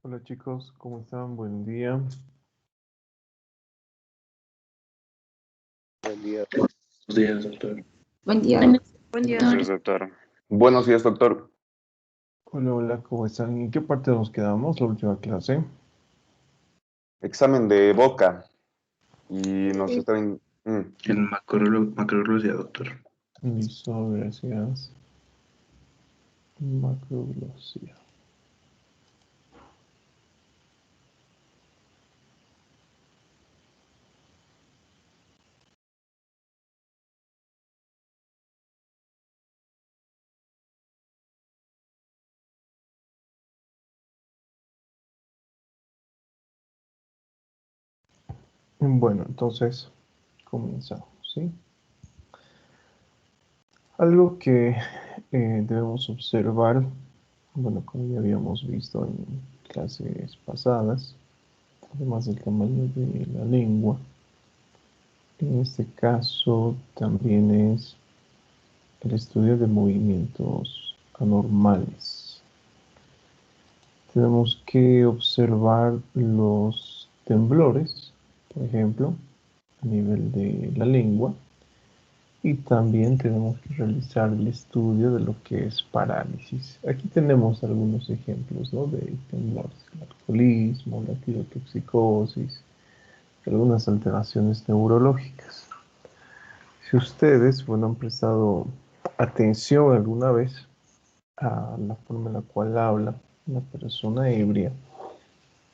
Hola chicos, ¿cómo están? Buen día. Buen día. Buenos días, doctor. Buen día, Buen día. Gracias, doctor. Buenos días, doctor. Hola, hola, ¿cómo están? ¿En qué parte nos quedamos? La última clase. Examen de boca. Y nos están... En macroglosia, doctor. Listo, gracias. Macroglosia. Bueno, entonces comenzamos, ¿sí? Algo que debemos observar, bueno, como ya habíamos visto en clases pasadas, además del tamaño de la lengua, en este caso también es el estudio de movimientos anormales. Tenemos que observar los temblores, por ejemplo, a nivel de la lengua, y también tenemos que realizar el estudio de lo que es parálisis. Aquí tenemos algunos ejemplos, ¿no?, de temblores: el alcoholismo, la tirotoxicosis, algunas alteraciones neurológicas. Si ustedes, bueno, han prestado atención alguna vez a la forma en la cual habla una persona ebria,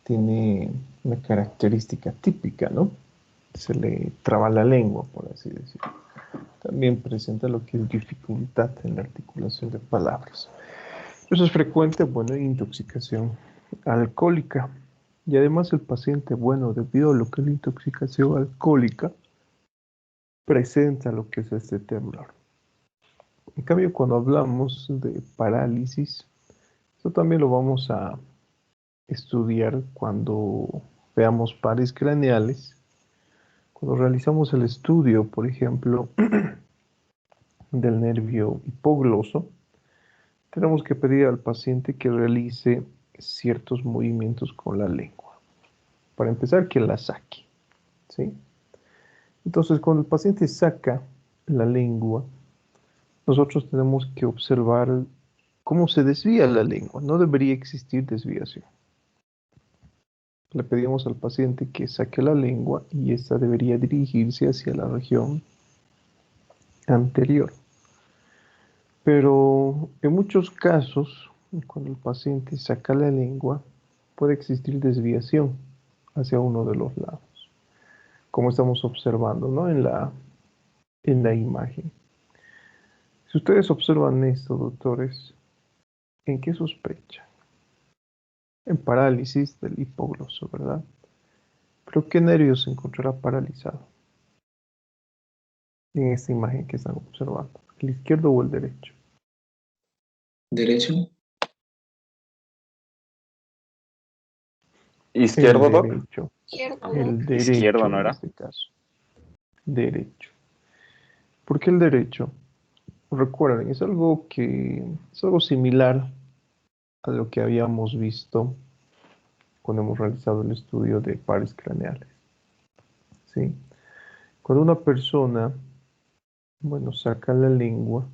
tiene una característica típica, ¿no? Se le traba la lengua, por así decirlo. También presenta lo que es dificultad en la articulación de palabras. Eso es frecuente, bueno, en intoxicación alcohólica. Y además el paciente, bueno, debido a lo que es la intoxicación alcohólica, presenta lo que es este temblor. En cambio, cuando hablamos de parálisis, esto también lo vamos a estudiar cuando veamos pares craneales. Cuando realizamos el estudio, por ejemplo, del nervio hipogloso, tenemos que pedir al paciente que realice ciertos movimientos con la lengua. Para empezar, que la saque, ¿sí? Entonces, cuando el paciente saca la lengua, nosotros tenemos que observar cómo se desvía la lengua. No debería existir desviación. Le pedimos al paciente que saque la lengua y esta debería dirigirse hacia la región anterior. Pero en muchos casos, cuando el paciente saca la lengua, puede existir desviación hacia uno de los lados, como estamos observando, ¿no?, en la imagen. Si ustedes observan esto, doctores, ¿en qué sospechan? En parálisis del hipogloso, ¿verdad? ¿Pero qué nervio se encontrará paralizado en esta imagen que están observando? ¿El izquierdo o el derecho? ¿Derecho? ¿Izquierdo, El doc? derecho. Izquierdo. El derecho Izquierdo, ¿no en era? este caso. Derecho. ¿Por qué el derecho? Recuerden, es algo similar a lo que habíamos visto cuando hemos realizado el estudio de pares craneales, ¿sí? Cuando una persona, bueno, saca la lengua,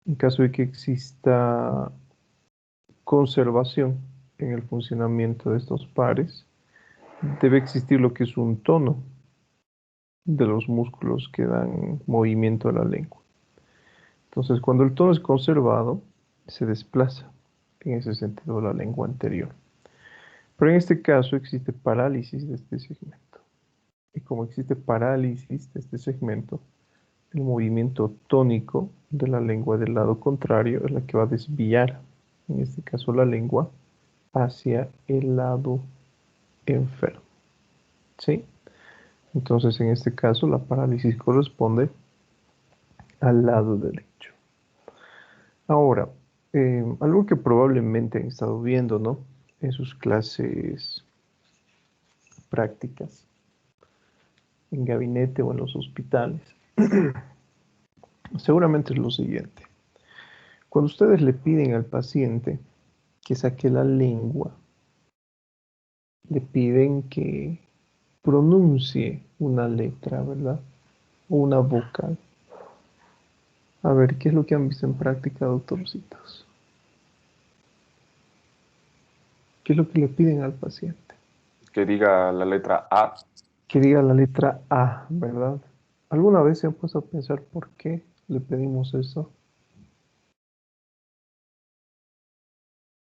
en caso de que exista conservación en el funcionamiento de estos pares, debe existir lo que es un tono de los músculos que dan movimiento a la lengua. Entonces, cuando el tono es conservado, se desplaza en ese sentido la lengua anterior. Pero en este caso existe parálisis de este segmento. Y como existe parálisis de este segmento, el movimiento tónico de la lengua del lado contrario es la que va a desviar, en este caso la lengua, hacia el lado enfermo, ¿sí? Entonces, en este caso, la parálisis corresponde al lado derecho. Ahora, algo que probablemente han estado viendo, ¿no?, en sus clases prácticas, en gabinete o en los hospitales, seguramente es lo siguiente. Cuando ustedes le piden al paciente que saque la lengua, le piden que pronuncie una letra, ¿verdad? O una vocal. A ver, ¿qué es lo que han visto en práctica, doctorcitos? ¿Qué es lo que le piden al paciente? Que diga la letra A. Que diga la letra A, ¿verdad? ¿Alguna vez se han puesto a pensar por qué le pedimos eso?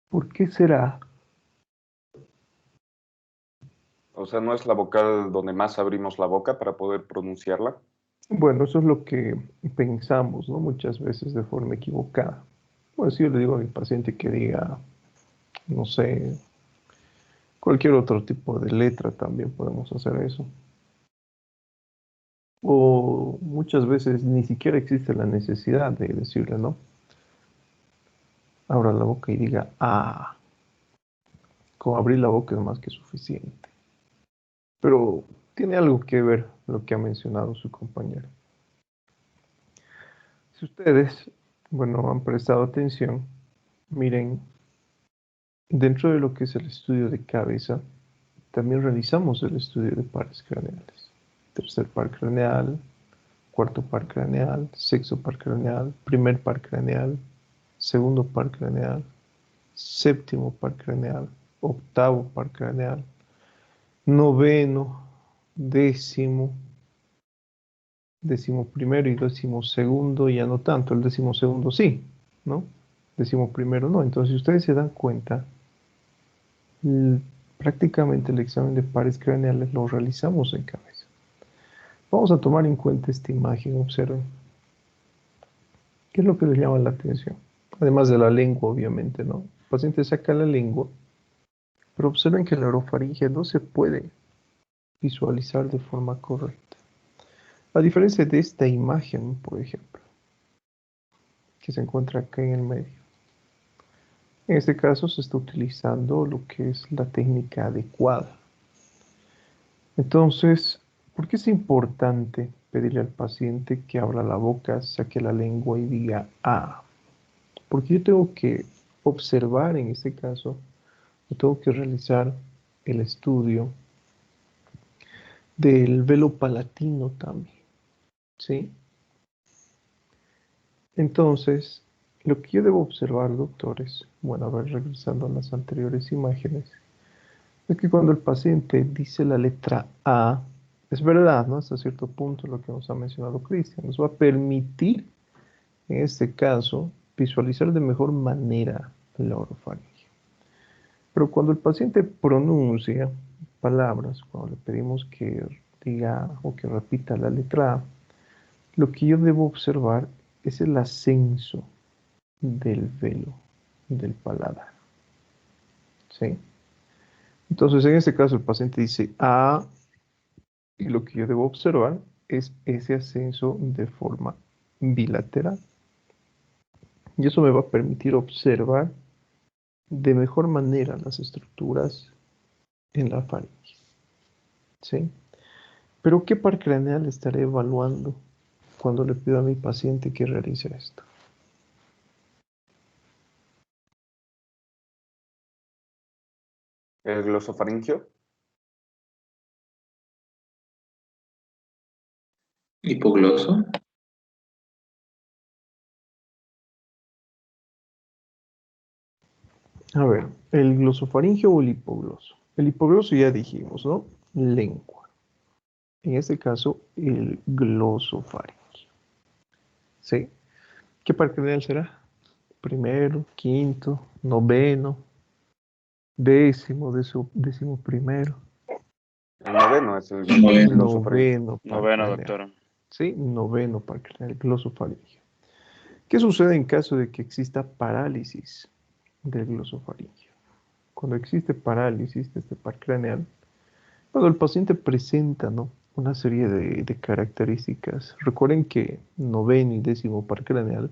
¿Por qué será? O sea, no es la vocal donde más abrimos la boca para poder pronunciarla. Bueno, eso es lo que pensamos, ¿no? Muchas veces de forma equivocada. Pues si yo le digo a mi paciente que diga, no sé, cualquier otro tipo de letra, también podemos hacer eso. O muchas veces ni siquiera existe la necesidad de decirle, ¿no? Abra la boca y diga, ah, con abrir la boca es más que suficiente. Pero tiene algo que ver lo que ha mencionado su compañero. Si ustedes, bueno, han prestado atención, miren, dentro de lo que es el estudio de cabeza, también realizamos el estudio de pares craneales. Tercer par craneal, cuarto par craneal, sexto par craneal, primer par craneal, segundo par craneal, séptimo par craneal, octavo par craneal, noveno, décimo, décimo primero y décimo segundo, ya no tanto, el décimo segundo sí, ¿no? Décimo primero no. Entonces, si ustedes se dan cuenta, l- prácticamente el examen de pares craneales lo realizamos en cabeza. Vamos a tomar en cuenta esta imagen, observen. ¿Qué es lo que les llama la atención? Además de la lengua, obviamente, ¿no? El paciente saca la lengua, pero observen que la orofaringe no se puede visualizar de forma correcta. A diferencia de esta imagen, por ejemplo, que se encuentra acá en el medio. En este caso se está utilizando lo que es la técnica adecuada. Entonces, ¿por qué es importante pedirle al paciente que abra la boca, saque la lengua y diga ah? Porque yo tengo que observar en este caso, yo tengo que realizar el estudio del velo palatino también, ¿sí? Entonces, lo que yo debo observar, doctores, bueno, a ver, regresando a las anteriores imágenes, es que cuando el paciente dice la letra A, es verdad, ¿no? Hasta cierto punto lo que nos ha mencionado Cristian, nos va a permitir, en este caso, visualizar de mejor manera la orofaringe. Pero cuando el paciente pronuncia palabras, cuando le pedimos que diga o que repita la letra A, lo que yo debo observar es el ascenso del velo del paladar, ¿sí? Entonces, en este caso, el paciente dice A y lo que yo debo observar es ese ascenso de forma bilateral. Y eso me va a permitir observar de mejor manera las estructuras en la faringe, ¿sí? Pero ¿qué par craneal estaré evaluando cuando le pido a mi paciente que realice esto? El glosofaringio. Hipogloso. A ver, el glosofaringio o el hipogloso. El hipogloso ya dijimos, ¿no? Lengua. En este caso, el glosofaringio. ¿Sí? ¿Qué par craneal será? Primero, quinto, noveno, décimo primero, El noveno es el Noveno. glosofaringio. noveno par Noveno, craneal. doctor. ¿Sí? Noveno par craneal, glosofaringio. ¿Qué sucede en caso de que exista parálisis del glosofaringio? Cuando existe parálisis de este par craneal, cuando el paciente presenta, ¿no?, una serie de características. Recuerden que noveno y décimo par craneal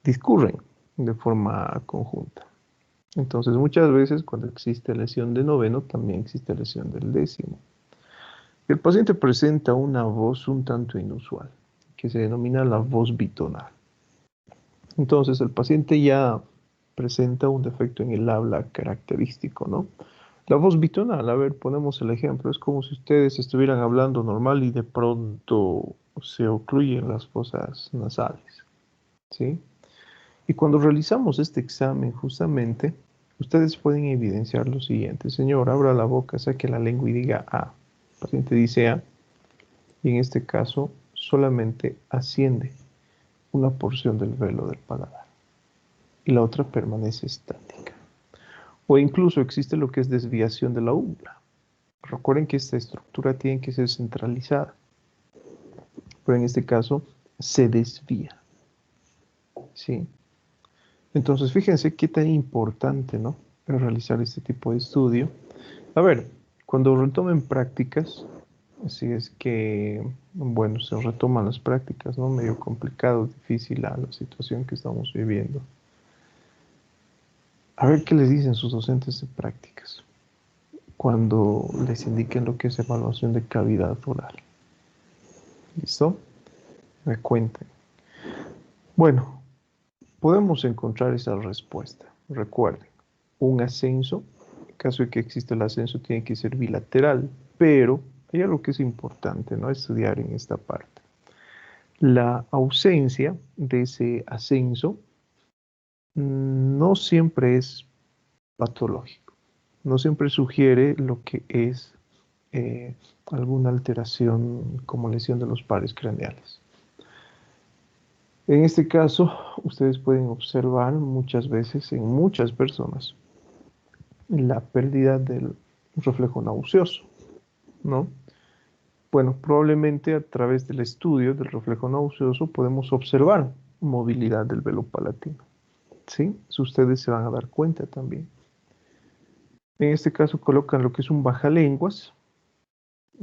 discurren de forma conjunta. Entonces, muchas veces cuando existe lesión de noveno, también existe lesión del décimo. El paciente presenta una voz un tanto inusual, que se denomina la voz bitonal. Entonces, el paciente ya presenta un defecto en el habla característico, ¿no? La voz bitonal, a ver, ponemos el ejemplo. Es como si ustedes estuvieran hablando normal y de pronto se ocluyen las fosas nasales, ¿sí? Y cuando realizamos este examen, justamente, ustedes pueden evidenciar lo siguiente. Señor, abra la boca, saque la lengua y diga A. El paciente dice A, y en este caso solamente asciende una porción del velo del paladar y la otra permanece estática. O incluso existe lo que es desviación de la úvula. Recuerden que esta estructura tiene que ser centralizada, pero en este caso se desvía, ¿sí? Entonces, fíjense qué tan importante, ¿no?, es realizar este tipo de estudio. A ver, cuando retomen prácticas, si es que, bueno, se retoman las prácticas, ¿no? Medio complicado, difícil la situación que estamos viviendo. A ver qué les dicen sus docentes de prácticas cuando les indiquen lo que es evaluación de cavidad oral. ¿Listo? Me cuenten. Bueno, podemos encontrar esa respuesta. Recuerden, un ascenso, en caso de que exista el ascenso, tiene que ser bilateral, pero hay algo que es importante, ¿no?, estudiar en esta parte. La ausencia de ese ascenso no siempre es patológico, no siempre sugiere lo que es eh, alguna alteración como lesión de los pares craneales. En este caso, ustedes pueden observar muchas veces en muchas personas la pérdida del reflejo nauseoso, ¿no? Bueno, probablemente a través del estudio del reflejo nauseoso podemos observar movilidad del velo palatino, ¿sí? Si ustedes se van a dar cuenta también. En este caso colocan lo que es un bajalenguas,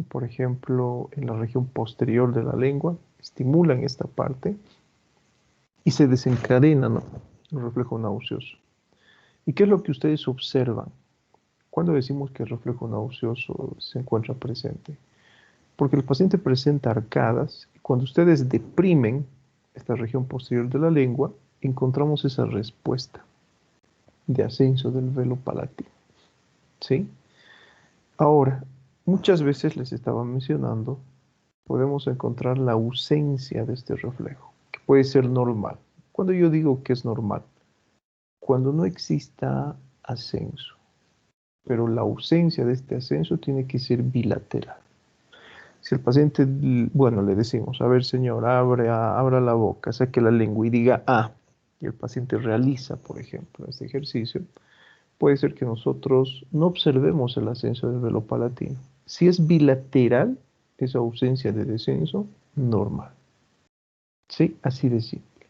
por ejemplo, en la región posterior de la lengua, estimulan esta parte y se desencadena, ¿no?, el reflejo nauseoso. ¿Y qué es lo que ustedes observan cuando decimos que el reflejo nauseoso se encuentra presente? Porque el paciente presenta arcadas y cuando ustedes deprimen esta región posterior de la lengua, encontramos esa respuesta de ascenso del velo palatino, ¿sí? Ahora, muchas veces les estaba mencionando, podemos encontrar la ausencia de este reflejo, que puede ser normal. Cuando yo digo que es normal, cuando no exista ascenso, pero la ausencia de este ascenso tiene que ser bilateral. Si el paciente, bueno, le decimos, a ver, señor, abra la boca, saque la lengua y diga A, y el paciente realiza, por ejemplo, este ejercicio, puede ser que nosotros no observemos el ascenso del velo palatino. Si es bilateral, esa ausencia de descenso, normal. ¿Sí? Así de simple.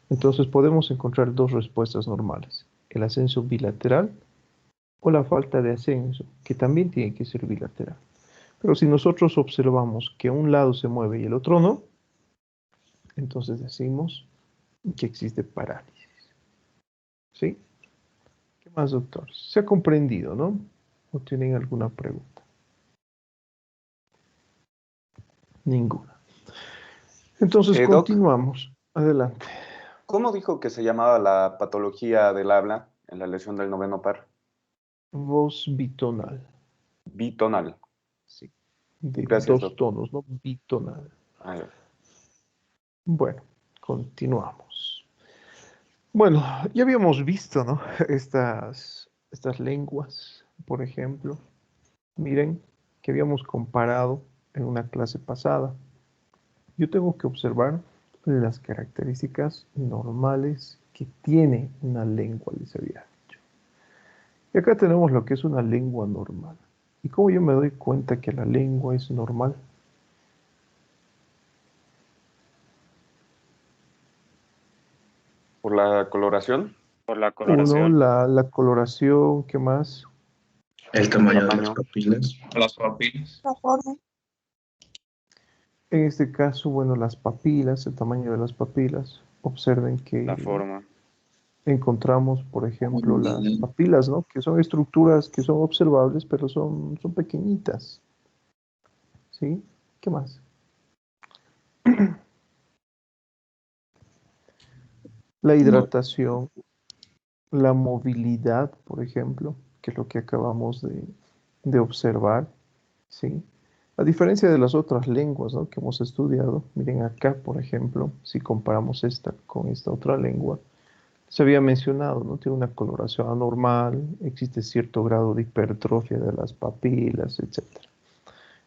Entonces podemos encontrar dos respuestas normales, el ascenso bilateral o la falta de ascenso, que también tiene que ser bilateral. Pero si nosotros observamos que un lado se mueve y el otro no, entonces decimos que existe parálisis. ¿Sí? ¿Qué más, doctor? Se ha comprendido, ¿no? ¿O tienen alguna pregunta? Ninguna. Entonces Doc, continuamos. Adelante. ¿cómo dijo que se llamaba la patología del habla en la lesión del noveno par? Voz bitonal. Bitonal. Sí. De Gracias, dos Doc. tonos, ¿no? Bitonal. Ah, ya. Bueno, continuamos. Bueno, ya habíamos visto, ¿no? Estas lenguas, por ejemplo. Miren que habíamos comparado en una clase pasada. Yo tengo que observar las características normales que tiene una lengua, les había dicho. Y acá tenemos lo que es una lengua normal. ¿Y cómo yo me doy cuenta que la lengua es normal? ¿Por la coloración? Por la Uno, coloración. la coloración, ¿qué más? El El tamaño de las tamaño. papilas. Las papilas. La forma. En este caso, bueno, las papilas, el tamaño de las papilas. Observen La que forma. encontramos, por ejemplo, las papilas, ¿no? Que son estructuras que son observables, pero son pequeñitas. ¿Sí? ¿Qué más? La hidratación, la movilidad, por ejemplo. que es lo que acabamos de observar, ¿sí? A diferencia de las otras lenguas, ¿no?, que hemos estudiado, miren acá, por ejemplo, si comparamos esta con esta otra lengua, se había mencionado, ¿no? Tiene una coloración anormal, existe cierto grado de hipertrofia de las papilas, etcétera.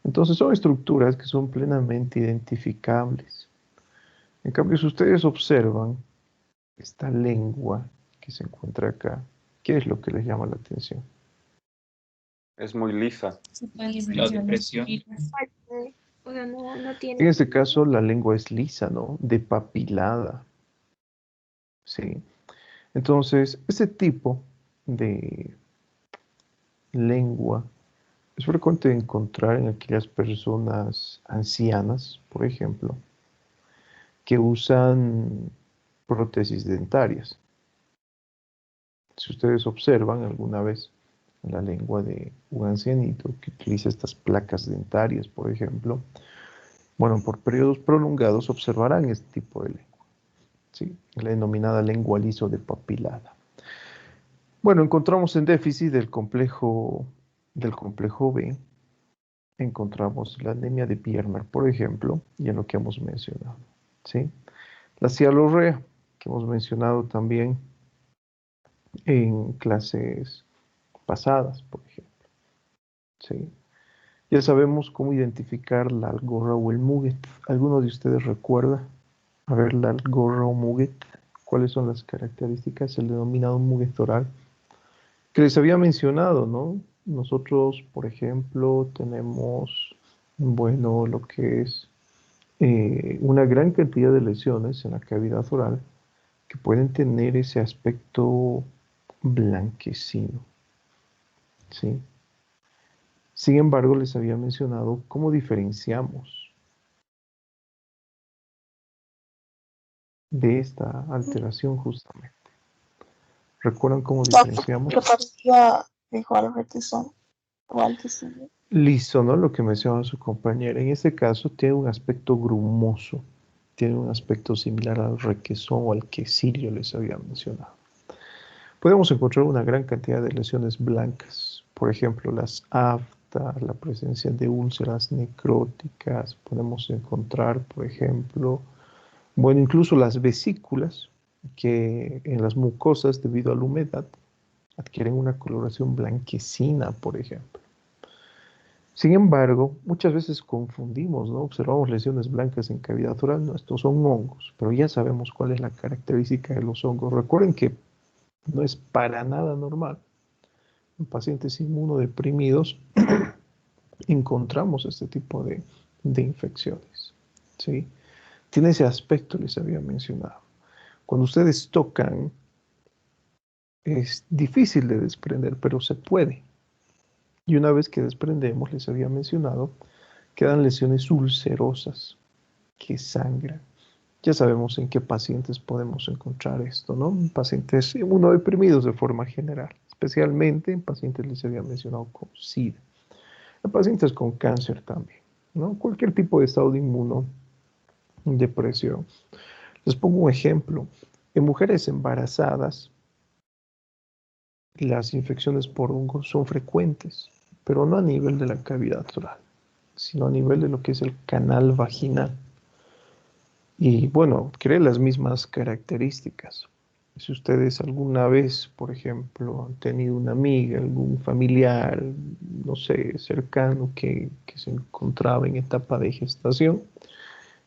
Entonces son estructuras que son plenamente identificables. En cambio, si ustedes observan esta lengua que se encuentra acá, ¿qué es lo que les llama la atención? Es muy lisa. La depresión. O sea, no, no En tiene. este caso, la lengua es lisa, ¿no? Depapilada, ¿sí? Entonces, ese tipo de lengua es frecuente encontrar en aquellas personas ancianas, por ejemplo, que usan prótesis dentarias. Si ustedes observan alguna vez la lengua de un ancianito que utiliza estas placas dentarias, por ejemplo, bueno, por periodos prolongados observarán este tipo de lengua, ¿sí? La denominada lengua liso-depapilada. Bueno, encontramos en déficit del complejo B, encontramos la anemia de Biermer, por ejemplo, y en lo que hemos mencionado, ¿sí? La cialorrea, que hemos mencionado también en clases pasadas, por ejemplo, ¿sí? Ya sabemos cómo identificar la algorra o el muget. ¿Alguno de ustedes recuerda? A ver, la algorra o muget, ¿cuáles son las características? El denominado muget oral, que les había mencionado, ¿no? Nosotros, por ejemplo, tenemos, bueno, lo que es una gran cantidad de lesiones en la cavidad oral que pueden tener ese aspecto blanquecino, ¿sí? Sin embargo, les había mencionado cómo diferenciamos de esta alteración justamente. ¿Recuerdan cómo diferenciamos? Que parecía dejó al requesón o al tecino. Liso, ¿no? Lo que mencionaba su compañera. En este caso tiene un aspecto grumoso, tiene un aspecto similar al requesón o al quesirio les había mencionado. Podemos encontrar una gran cantidad de lesiones blancas, por ejemplo, las aftas, la presencia de úlceras necróticas, podemos encontrar, por ejemplo, bueno, incluso las vesículas, que en las mucosas, debido a la humedad, adquieren una coloración blanquecina, por ejemplo. Sin embargo, muchas veces confundimos, ¿no? Observamos lesiones blancas en cavidad oral, no, estos son hongos, pero ya sabemos cuál es la característica de los hongos. Recuerden que no es para nada normal. En pacientes inmunodeprimidos encontramos este tipo de infecciones, ¿sí? Tiene ese aspecto, les había mencionado. Cuando ustedes tocan, es difícil de desprender, pero se puede. Y una vez que desprendemos, les había mencionado, quedan lesiones ulcerosas que sangran. Ya sabemos en qué pacientes podemos encontrar esto, ¿no? En pacientes inmunodeprimidos de forma general, especialmente en pacientes, les había mencionado, con SIDA. En pacientes con cáncer también, ¿no? Cualquier tipo de estado de inmunodepresión. Les pongo un ejemplo. En mujeres embarazadas, las infecciones por hongos son frecuentes, pero no a nivel de la cavidad oral, sino a nivel de lo que es el canal vaginal. Y bueno, adquiere las mismas características. Si ustedes alguna vez, por ejemplo, han tenido una amiga, algún familiar, no sé, cercano que se encontraba en etapa de gestación,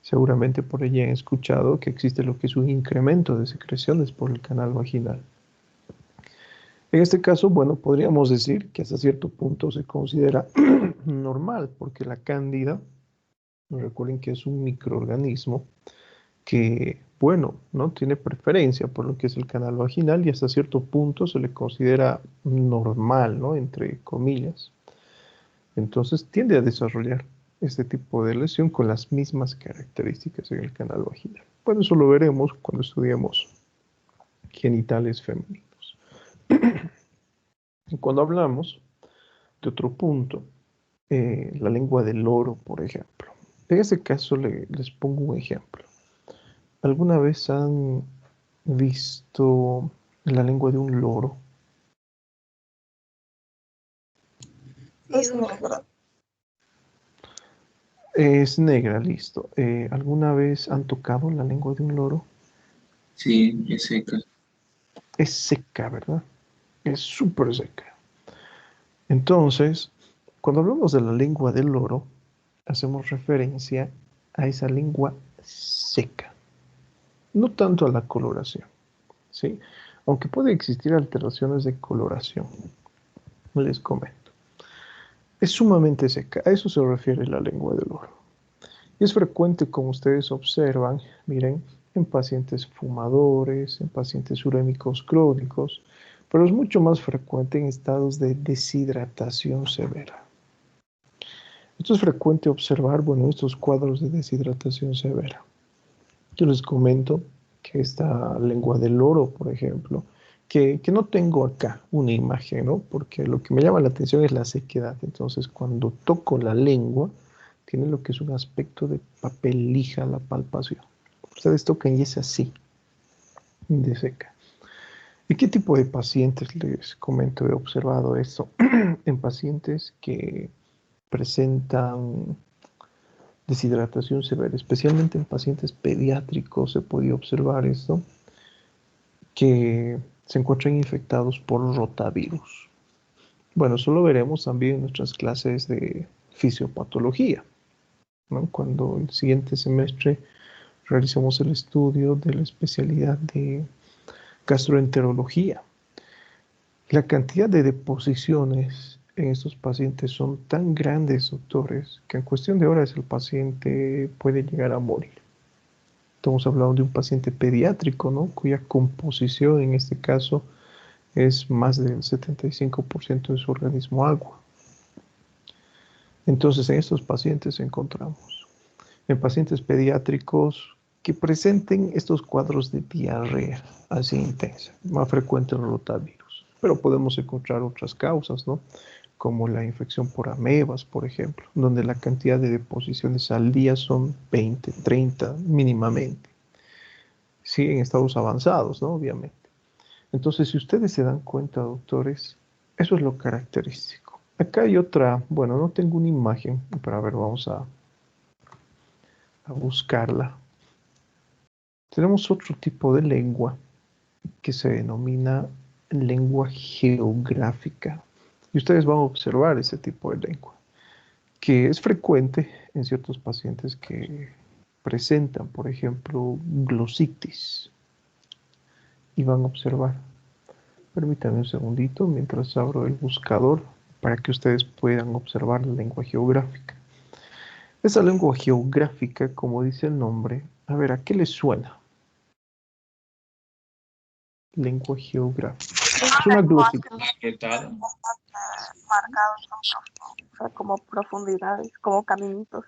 seguramente por ella han escuchado que existe lo que es un incremento de secreciones por el canal vaginal. En este caso, bueno, podríamos decir que hasta cierto punto se considera normal, porque la cándida, recuerden que es un microorganismo que, bueno, no tiene preferencia por lo que es el canal vaginal y hasta cierto punto se le considera normal, ¿no? Entre comillas. Entonces tiende a desarrollar este tipo de lesión con las mismas características en el canal vaginal. Bueno, eso lo veremos cuando estudiemos genitales femeninos. Y cuando hablamos de otro punto, la lengua del loro, por ejemplo. En este caso les pongo un ejemplo. ¿Alguna vez han visto la lengua de un loro? Es negra. Es negra, listo. ¿Alguna vez han tocado la lengua de un loro? Sí, es seca. Es seca, ¿verdad? Es súper seca. Entonces, cuando hablamos de la lengua del loro, hacemos referencia a esa lengua seca, no tanto a la coloración, ¿sí? Aunque puede existir alteraciones de coloración, les comento. Es sumamente seca, a eso se refiere la lengua del loro. Y es frecuente, como ustedes observan, miren, en pacientes fumadores, en pacientes urémicos crónicos, pero es mucho más frecuente en estados de deshidratación severa. Esto es frecuente observar, bueno, estos cuadros de deshidratación severa. Yo les comento que esta lengua del loro, por ejemplo, que no tengo acá una imagen, ¿no? Porque lo que me llama la atención es la sequedad. Entonces, cuando toco la lengua, tiene lo que es un aspecto de papel lija la palpación. Ustedes tocan y es así, de seca. ¿Y qué tipo de pacientes les comento? He observado esto en pacientes que presentan deshidratación severa, especialmente en pacientes pediátricos se puede observar esto, que se encuentran infectados por rotavirus. Bueno, eso lo veremos también en nuestras clases de fisiopatología, ¿no? Cuando el siguiente semestre realizamos el estudio de la especialidad de gastroenterología. La cantidad de deposiciones en estos pacientes son tan grandes, doctores, que en cuestión de horas el paciente puede llegar a morir. Estamos hablando de un paciente pediátrico, ¿no? Cuya composición en este caso es más del 75% de su organismo agua. Entonces, en estos pacientes encontramos en pacientes pediátricos que presenten estos cuadros de diarrea así intensa, más frecuente el rotavirus. Pero podemos encontrar otras causas, ¿no? Como la infección por amebas, por ejemplo, donde la cantidad de deposiciones al día son 20, 30 mínimamente. Sí, en estados avanzados, ¿no? Obviamente. Entonces, si ustedes se dan cuenta, doctores, eso es lo característico. Acá hay otra, bueno, no tengo una imagen, pero a ver, vamos a buscarla. Tenemos otro tipo de lengua que se denomina lengua geográfica. Y ustedes van a observar ese tipo de lengua, que es frecuente en ciertos pacientes que presentan, por ejemplo, glositis. Y van a observar. Permítanme un segundito mientras abro el buscador para que ustedes puedan observar la lengua geográfica. Esa lengua geográfica, como dice el nombre, a ver, ¿a qué les suena? Lengua geográfica. Es una glositis. Bastante marcados, o sea, como profundidades, como caminitos.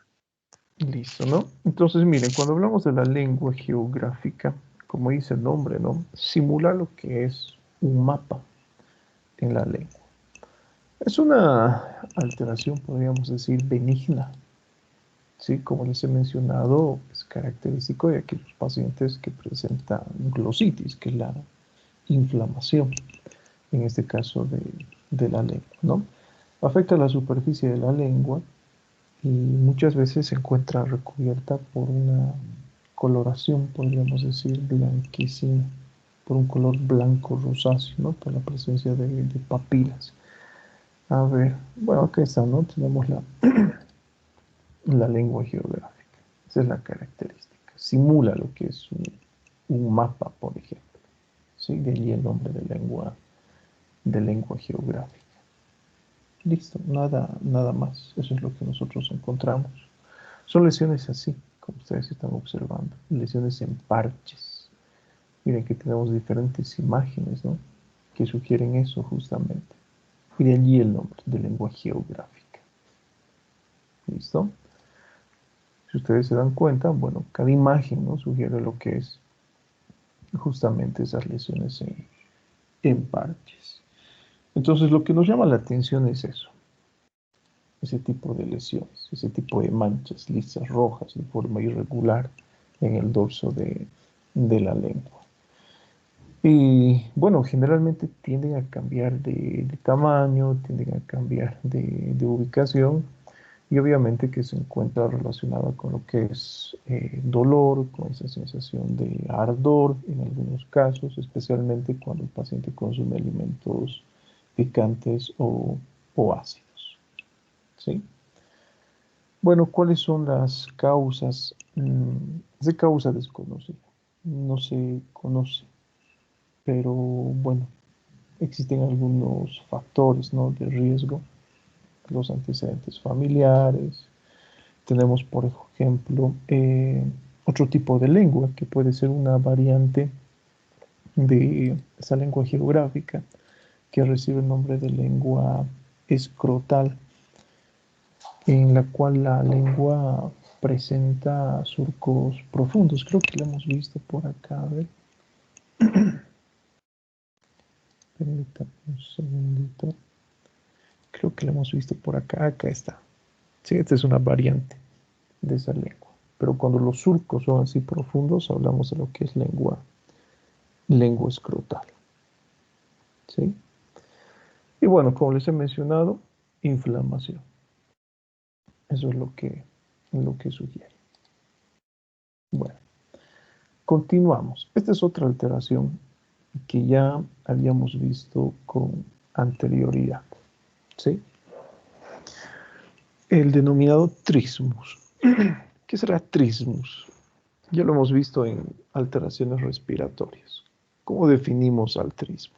Listo, ¿no? Entonces, miren, cuando hablamos de la lengua geográfica, como dice el nombre, ¿no? Simula lo que es un mapa en la lengua. Es una alteración, podríamos decir, benigna. Sí, como les he mencionado, es característico de aquellos pacientes que presentan glositis, que es la inflamación, en este caso de la lengua, ¿no? Afecta la superficie de la lengua y muchas veces se encuentra recubierta por una coloración, podríamos decir, blanquecina, por un color blanco rosáceo, ¿no? Por la presencia de papilas. A ver, bueno, acá está, ¿no? Tenemos la lengua geográfica. Esa es la característica. Simula lo que es un mapa, por ejemplo. ¿Sí? De allí el nombre de lengua geográfica. Listo, nada más. Eso es lo que nosotros encontramos. Son lesiones así, como ustedes están observando. Lesiones en parches. Miren que tenemos diferentes imágenes, ¿no? Que sugieren eso justamente. Y de allí el nombre de lengua geográfica. ¿Listo? Si ustedes se dan cuenta, bueno, cada imagen, ¿no? Sugiere lo que es justamente esas lesiones en parches. Entonces, lo que nos llama la atención es eso, ese tipo de lesiones, ese tipo de manchas lisas rojas de forma irregular en el dorso de la lengua. Y bueno, generalmente tienden a cambiar de tamaño, tienden a cambiar de ubicación y obviamente que se encuentra relacionada con lo que es dolor, con esa sensación de ardor en algunos casos, especialmente cuando el paciente consume alimentos picantes o ácidos. ¿Sí? Bueno, ¿cuáles son las causas? Es de causa desconocida, no se conoce, pero bueno, existen algunos factores, ¿no?, de riesgo, los antecedentes familiares. Tenemos, por ejemplo, otro tipo de lengua que puede ser una variante de esa lengua geográfica que recibe el nombre de lengua escrotal, en la cual la lengua presenta surcos profundos. Creo que lo hemos visto por acá. A ver, permítame un segundito. Creo que lo hemos visto por acá. Acá está. Sí, esta es una variante de esa lengua. Pero cuando los surcos son así profundos, hablamos de lo que es lengua escrotal. ¿Sí? Y bueno, como les he mencionado, inflamación. Eso es lo que sugiere. Bueno, continuamos. Esta es otra alteración que ya habíamos visto con anterioridad. ¿Sí? El denominado trismus. ¿Qué será trismus? Ya lo hemos visto en alteraciones respiratorias. ¿Cómo definimos al trismus?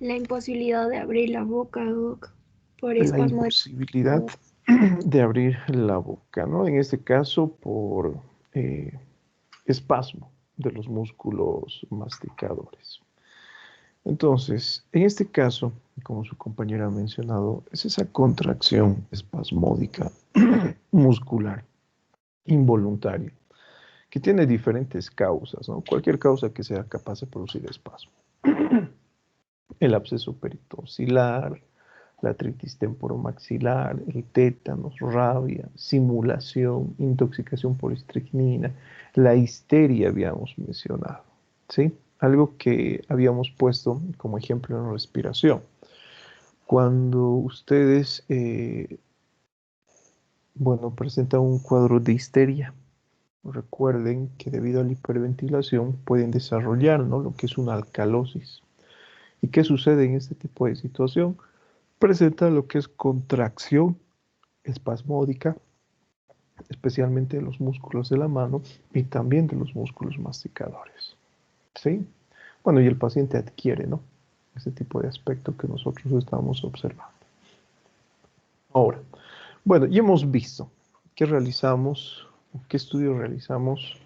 La imposibilidad de abrir la boca, Doc, por La espasmo de... imposibilidad de abrir la boca, ¿no? En este caso por espasmo de los músculos masticadores. Entonces, en este caso, como su compañera ha mencionado, es esa contracción espasmódica muscular involuntaria que tiene diferentes causas, ¿no? Cualquier causa que sea capaz de producir espasmo. El absceso peritonsilar, la artritis temporomaxilar, el tétanos, rabia, simulación, intoxicación por estricnina, la histeria habíamos mencionado, ¿sí? Algo que habíamos puesto como ejemplo en respiración. Cuando ustedes, bueno, presentan un cuadro de histeria, recuerden que debido a la hiperventilación pueden desarrollar, ¿no?, lo que es una alcalosis. ¿Y qué sucede en este tipo de situación? Presenta lo que es contracción espasmódica, especialmente de los músculos de la mano y también de los músculos masticadores. ¿Sí? Bueno, y el paciente adquiere, ¿no?, ese tipo de aspecto que nosotros estamos observando. Ahora, bueno, ya hemos visto qué realizamos, qué estudio realizamos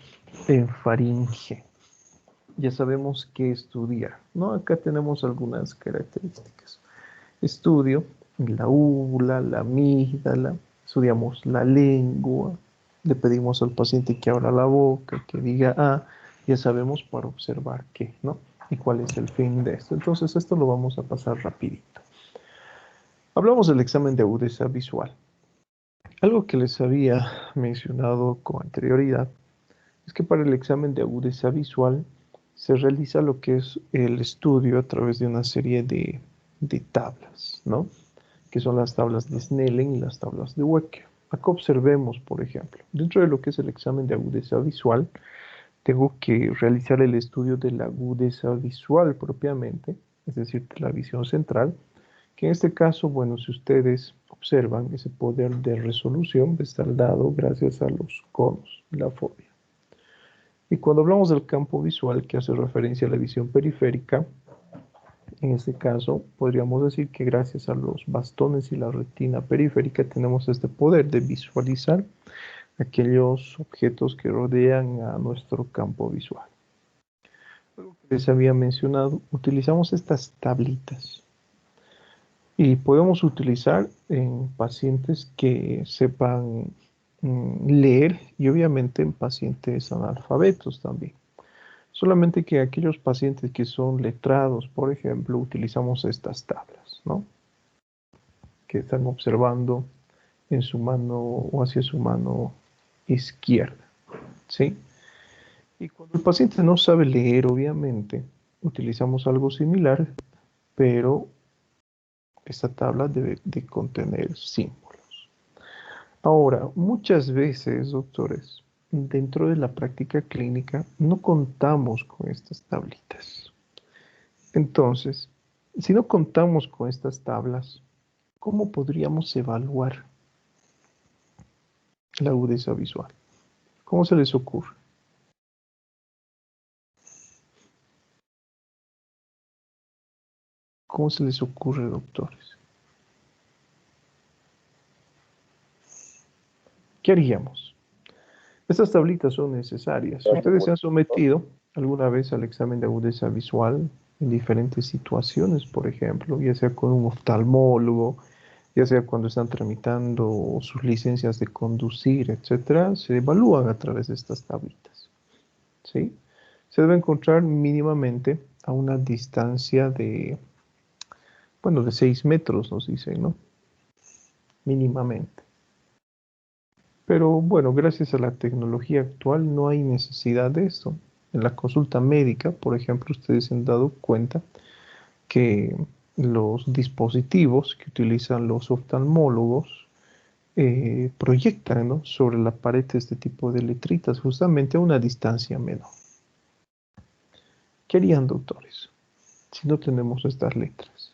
en faringe. Ya sabemos qué estudiar, ¿no? Acá tenemos algunas características. Estudio la úvula, la amígdala, estudiamos la lengua, le pedimos al paciente que abra la boca, que diga ya sabemos para observar qué, ¿no? Y cuál es el fin de esto. Entonces esto lo vamos a pasar rapidito. Hablamos del examen de agudeza visual. Algo que les había mencionado con anterioridad es que para el examen de agudeza visual se realiza lo que es el estudio a través de una serie de tablas, ¿no?, que son las tablas de Snellen y las tablas de Wecker. Acá observemos, por ejemplo, dentro de lo que es el examen de agudeza visual, tengo que realizar el estudio de la agudeza visual propiamente, es decir, de la visión central, que en este caso, bueno, si ustedes observan, ese poder de resolución está dado gracias a los conos, la fobia. Y cuando hablamos del campo visual, que hace referencia a la visión periférica, en este caso podríamos decir que gracias a los bastones y la retina periférica tenemos este poder de visualizar aquellos objetos que rodean a nuestro campo visual. Algo que les había mencionado, utilizamos estas tablitas y podemos utilizar en pacientes que sepan leer y obviamente en pacientes analfabetos también. Solamente que aquellos pacientes que son letrados, por ejemplo, utilizamos estas tablas, ¿no?, que están observando en su mano o hacia su mano izquierda, ¿sí? Y cuando el paciente no sabe leer, obviamente, utilizamos algo similar, pero esta tabla debe de contener símbolos. Ahora, muchas veces, doctores, dentro de la práctica clínica no contamos con estas tablitas. Entonces, si no contamos con estas tablas, ¿cómo podríamos evaluar la agudeza visual? ¿Cómo se les ocurre? ¿Cómo se les ocurre, doctores? ¿Qué haríamos? Estas tablitas son necesarias. Ustedes se han sometido alguna vez al examen de agudeza visual en diferentes situaciones, por ejemplo, ya sea con un oftalmólogo, ya sea cuando están tramitando sus licencias de conducir, etcétera, se evalúan a través de estas tablitas. ¿Sí? Se debe encontrar mínimamente a una distancia de, bueno, de 6 metros, nos dicen, ¿no? Mínimamente. Pero bueno, gracias a la tecnología actual no hay necesidad de esto. En la consulta médica, por ejemplo, ustedes se han dado cuenta que los dispositivos que utilizan los oftalmólogos proyectan, ¿no?, sobre la pared este tipo de letritas justamente a una distancia menor. ¿Qué harían, doctores, si no tenemos estas letras?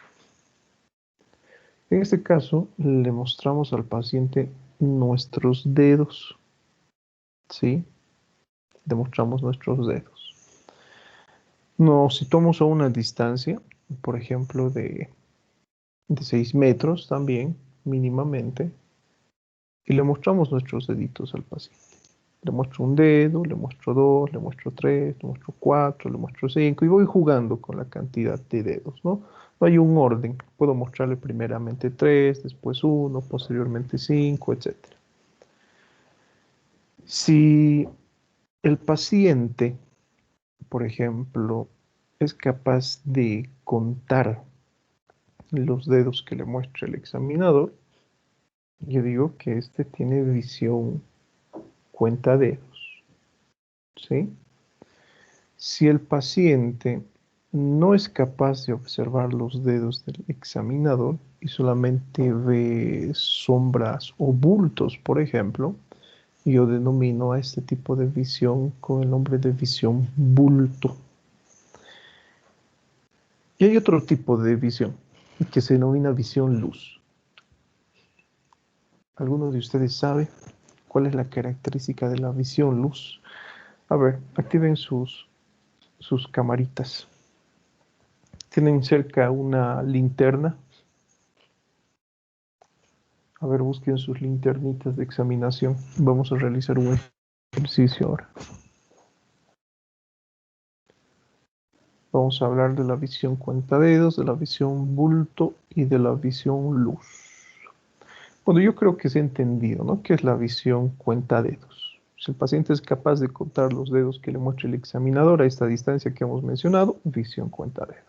En este caso, le mostramos al paciente nuestros dedos, ¿sí? Demostramos nuestros dedos. Nos situamos a una distancia, por ejemplo, de 6 metros también, mínimamente, y le mostramos nuestros deditos al paciente. Le muestro un dedo, le muestro dos, le muestro tres, le muestro cuatro, le muestro cinco, y voy jugando con la cantidad de dedos, ¿no? No hay un orden. Puedo mostrarle primeramente tres, después uno, posteriormente cinco, etc. Si el paciente, por ejemplo, es capaz de contar los dedos que le muestre el examinador, yo digo que este tiene visión cuenta dedos, ¿sí? Si el paciente no es capaz de observar los dedos del examinador y solamente ve sombras o bultos, por ejemplo, yo denomino a este tipo de visión con el nombre de visión bulto. Y hay otro tipo de visión que se denomina visión luz. ¿Alguno de ustedes sabe cuál es la característica de la visión luz? A ver, activen sus camaritas. ¿Tienen cerca una linterna? A ver, busquen sus linternitas de examinación. Vamos a realizar un ejercicio ahora. Vamos a hablar de la visión cuentadedos, de la visión bulto y de la visión luz. Bueno, yo creo que se ha entendido, ¿no?, ¿qué es la visión cuentadedos? Si el paciente es capaz de contar los dedos que le muestre el examinador a esta distancia que hemos mencionado, visión cuentadedos.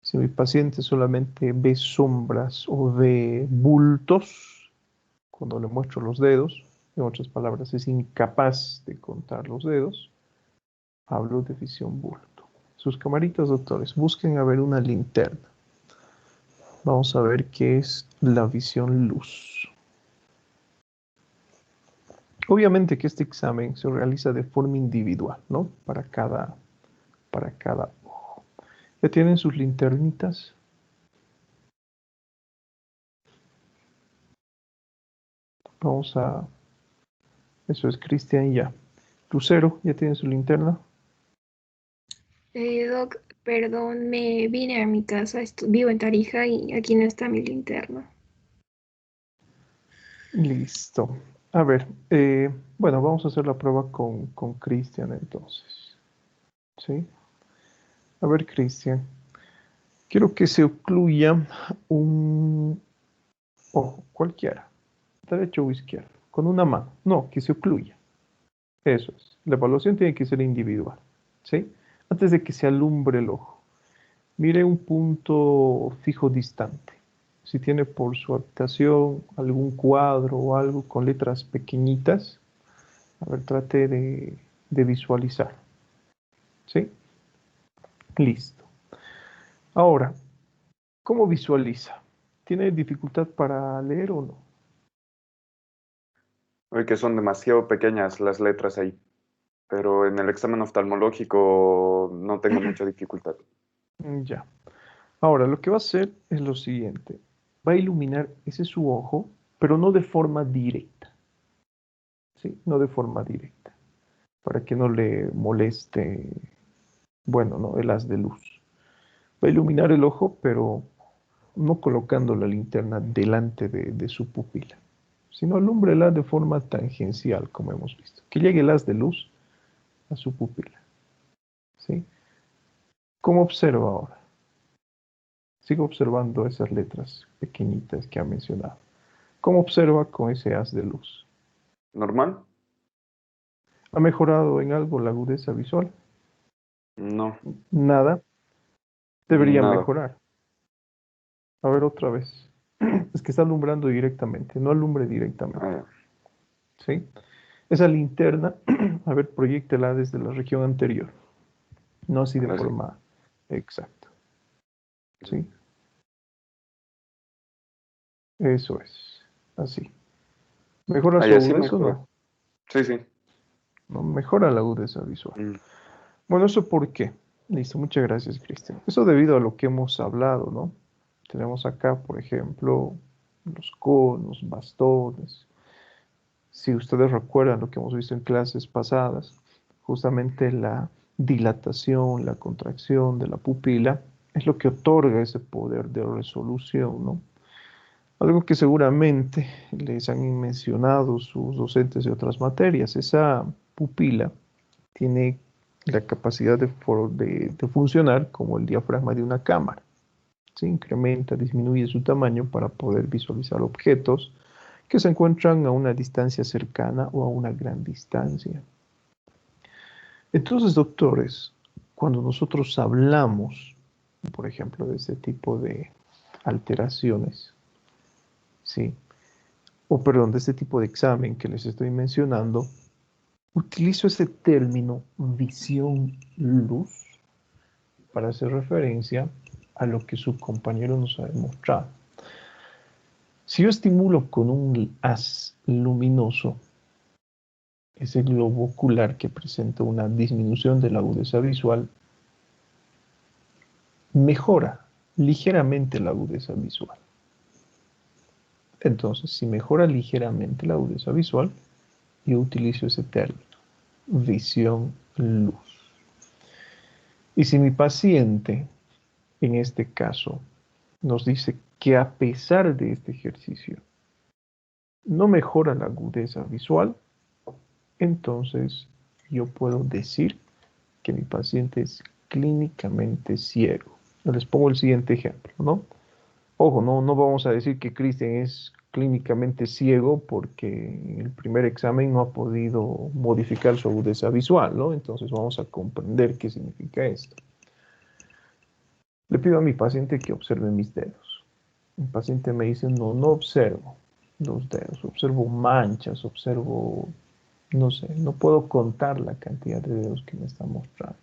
Si mi paciente solamente ve sombras o ve bultos cuando le muestro los dedos, en otras palabras, es incapaz de contar los dedos, hablo de visión bulto. Sus camaritas, doctores, busquen a ver una linterna. Vamos a ver qué es la visión luz. Obviamente que este examen se realiza de forma individual, ¿no? Para cada ojo. ¿Ya tienen sus linternitas? Vamos a... Eso es, Cristian, ya. Lucero, ¿ya tienen su linterna? Doc, perdón, me vine a mi casa, vivo en Tarija y aquí no está mi linterna. Listo. A ver, bueno, vamos a hacer la prueba con Cristian entonces. ¿Sí? A ver, Cristian. Quiero que se ocluya un ojo, cualquiera, derecho o izquierdo, con una mano. No, que se ocluya. Eso es. La evaluación tiene que ser individual. ¿Sí? Antes de que se alumbre el ojo. Mire un punto fijo distante. Si tiene por su habitación algún cuadro o algo con letras pequeñitas, a ver, trate de de visualizar. ¿Sí? Listo. Ahora, ¿cómo visualiza? ¿Tiene dificultad para leer o no? Oye, que son demasiado pequeñas las letras ahí, pero en el examen oftalmológico no tengo mucha dificultad. Ya. Ahora, lo que va a hacer es lo siguiente. Va a iluminar ese su ojo, pero no de forma directa. ¿Sí? No de forma directa. Para que no le moleste, bueno, ¿no? El haz de luz. Va a iluminar el ojo, pero no colocando la linterna delante de su pupila, sino alúmbrela de forma tangencial, como hemos visto. Que llegue el haz de luz a su pupila. ¿Sí? ¿Cómo observa ahora? Sigo observando esas letras pequeñitas que ha mencionado. ¿Cómo observa con ese haz de luz? ¿Normal? ¿Ha mejorado en algo la agudeza visual? No, Nada. Debería nada. mejorar. A ver otra vez. Es que está alumbrando directamente, no alumbre directamente. Ah, ¿Sí? Esa linterna, a ver, proyéctela desde la región anterior. No así de ahora sí. forma exacta. ¿Sí? Eso es. Así. ¿Mejora Ah, su y así agudeza o mejor. no? Sí, sí. No, mejora la agudeza visual. Mm, Bueno, ¿eso por qué? Listo, muchas gracias, Cristian. Eso debido a lo que hemos hablado, ¿no? Tenemos acá, por ejemplo, los conos, bastones. Si ustedes recuerdan lo que hemos visto en clases pasadas, justamente la dilatación, la contracción de la pupila es lo que otorga ese poder de resolución, ¿no? Algo que seguramente les han mencionado sus docentes de otras materias. Esa pupila tiene la capacidad de funcionar como el diafragma de una cámara. Se incrementa, disminuye su tamaño para poder visualizar objetos que se encuentran a una distancia cercana o a una gran distancia. Entonces, doctores, cuando nosotros hablamos, por ejemplo, de este tipo de alteraciones, ¿sí? O perdón, de este tipo de examen que les estoy mencionando, utilizo ese término visión luz para hacer referencia a lo que su compañero nos ha demostrado. Si yo estimulo con un haz luminoso ese globo ocular que presenta una disminución de la agudeza visual, mejora ligeramente la agudeza visual. Entonces, si mejora ligeramente la agudeza visual, yo utilizo ese término, visión luz. Y si mi paciente, en este caso, nos dice que a pesar de este ejercicio no mejora la agudeza visual, entonces yo puedo decir que mi paciente es clínicamente ciego. Les pongo el siguiente ejemplo, ¿no? Ojo, no vamos a decir que Cristian es clínicamente ciego porque en el primer examen no ha podido modificar su agudeza visual, ¿no? Entonces vamos a comprender qué significa esto. Le pido a mi paciente que observe mis dedos. Mi paciente me dice, no observo los dedos, observo manchas, observo, no sé, no puedo contar la cantidad de dedos que me está mostrando.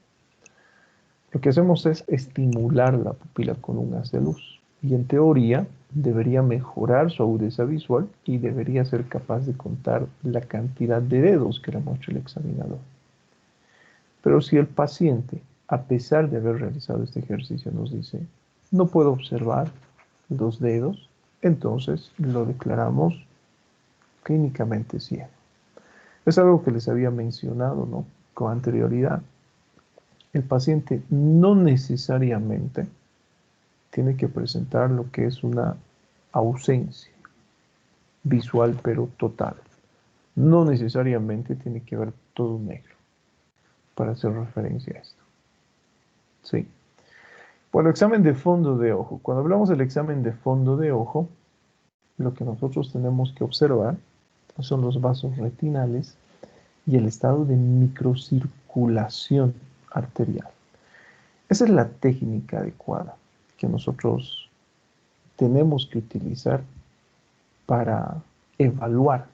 Lo que hacemos es estimular la pupila con un haz de luz y en teoría debería mejorar su agudeza visual y debería ser capaz de contar la cantidad de dedos que le muestra el examinador. Pero si el paciente, a pesar de haber realizado este ejercicio, nos dice, no puedo observar los dedos, entonces lo declaramos clínicamente ciego. Es algo que les había mencionado, ¿no? Con anterioridad. El paciente no necesariamente tiene que presentar lo que es una ausencia visual, pero total. No necesariamente tiene que ver todo negro para hacer referencia a esto. Sí. Bueno, examen de fondo de ojo. Cuando hablamos del examen de fondo de ojo, lo que nosotros tenemos que observar son los vasos retinales y el estado de microcirculación arterial. Esa es la técnica adecuada que nosotros tenemos que utilizar para evaluar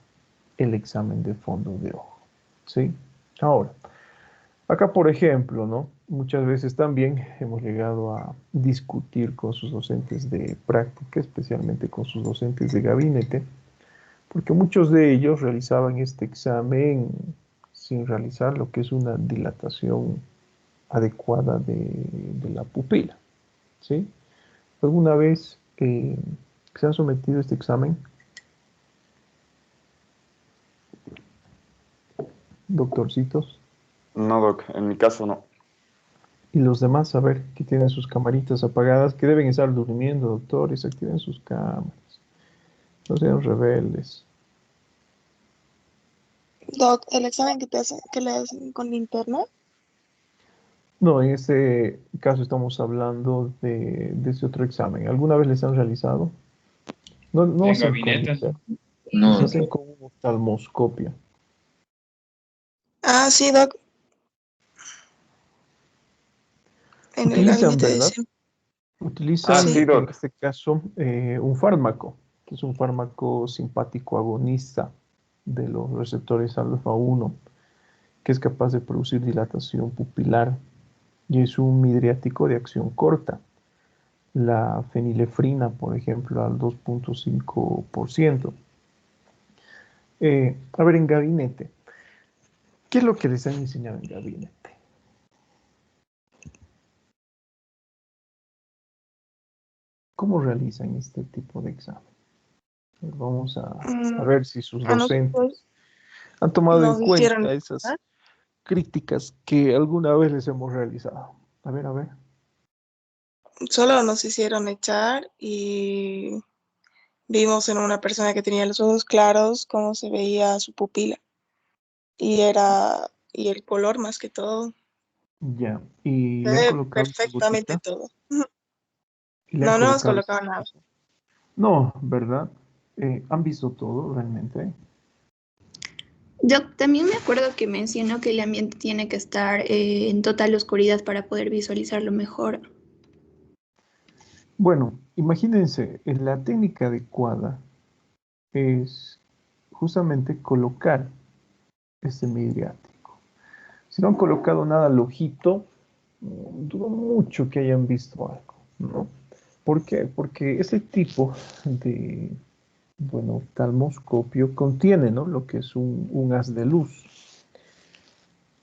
el examen de fondo de ojo. ¿Sí? Ahora, Acá, por ejemplo, ¿no? Muchas veces también hemos llegado a discutir con sus docentes de práctica, especialmente con sus docentes de gabinete, porque muchos de ellos realizaban este examen sin realizar lo que es una dilatación adecuada de la pupila, ¿sí? ¿Alguna vez se han sometido a este examen, doctorcitos? No, Doc, en mi caso no. Y los demás, a ver, que tienen sus camaritas apagadas, que deben estar durmiendo, doctores, activen sus cámaras. No sean rebeldes. Doc, el examen que te hacen, que le hacen con linterna. No, en este caso estamos hablando de ese otro examen. ¿Alguna vez les han realizado? No, no En hacen con gabinete, linterna, no, hacen con un oftalmoscopio. Ah, sí, Doc, en el Utilizan, gabinete ¿verdad? dicen. Ah, Utilizan sí, Sí. en Doc. este caso un fármaco, que es un fármaco simpático agonista de los receptores alfa 1, que es capaz de producir dilatación pupilar y es un midriático de acción corta. La fenilefrina, por ejemplo, al 2,5%. A ver, en gabinete, ¿qué es lo que les han enseñado en gabinete? ¿Cómo realizan este tipo de examen? Vamos a Mm, ver si sus a nosotros docentes han tomado en nos cuenta hicieron, esas críticas que alguna vez les hemos realizado. A ver. solo nos hicieron echar y vimos en una persona que tenía los ojos claros cómo se veía su pupila. Y el color más que todo. Ya. ¿Y Se le han ve colocado una perfectamente gotita? todo. ¿Y le han No, no nos colocado esta colocaban nada. cosa? No, ¿verdad? ¿Han visto todo realmente? Yo también me acuerdo que mencionó que el ambiente tiene que estar en total oscuridad para poder visualizarlo mejor. Bueno, imagínense, la técnica adecuada es justamente colocar este midriático. Si no han colocado nada al ojito, dudo mucho que hayan visto algo, ¿no? ¿Por qué? Porque ese tipo de, bueno, oftalmoscopio contiene, ¿no? Lo que es un haz de luz.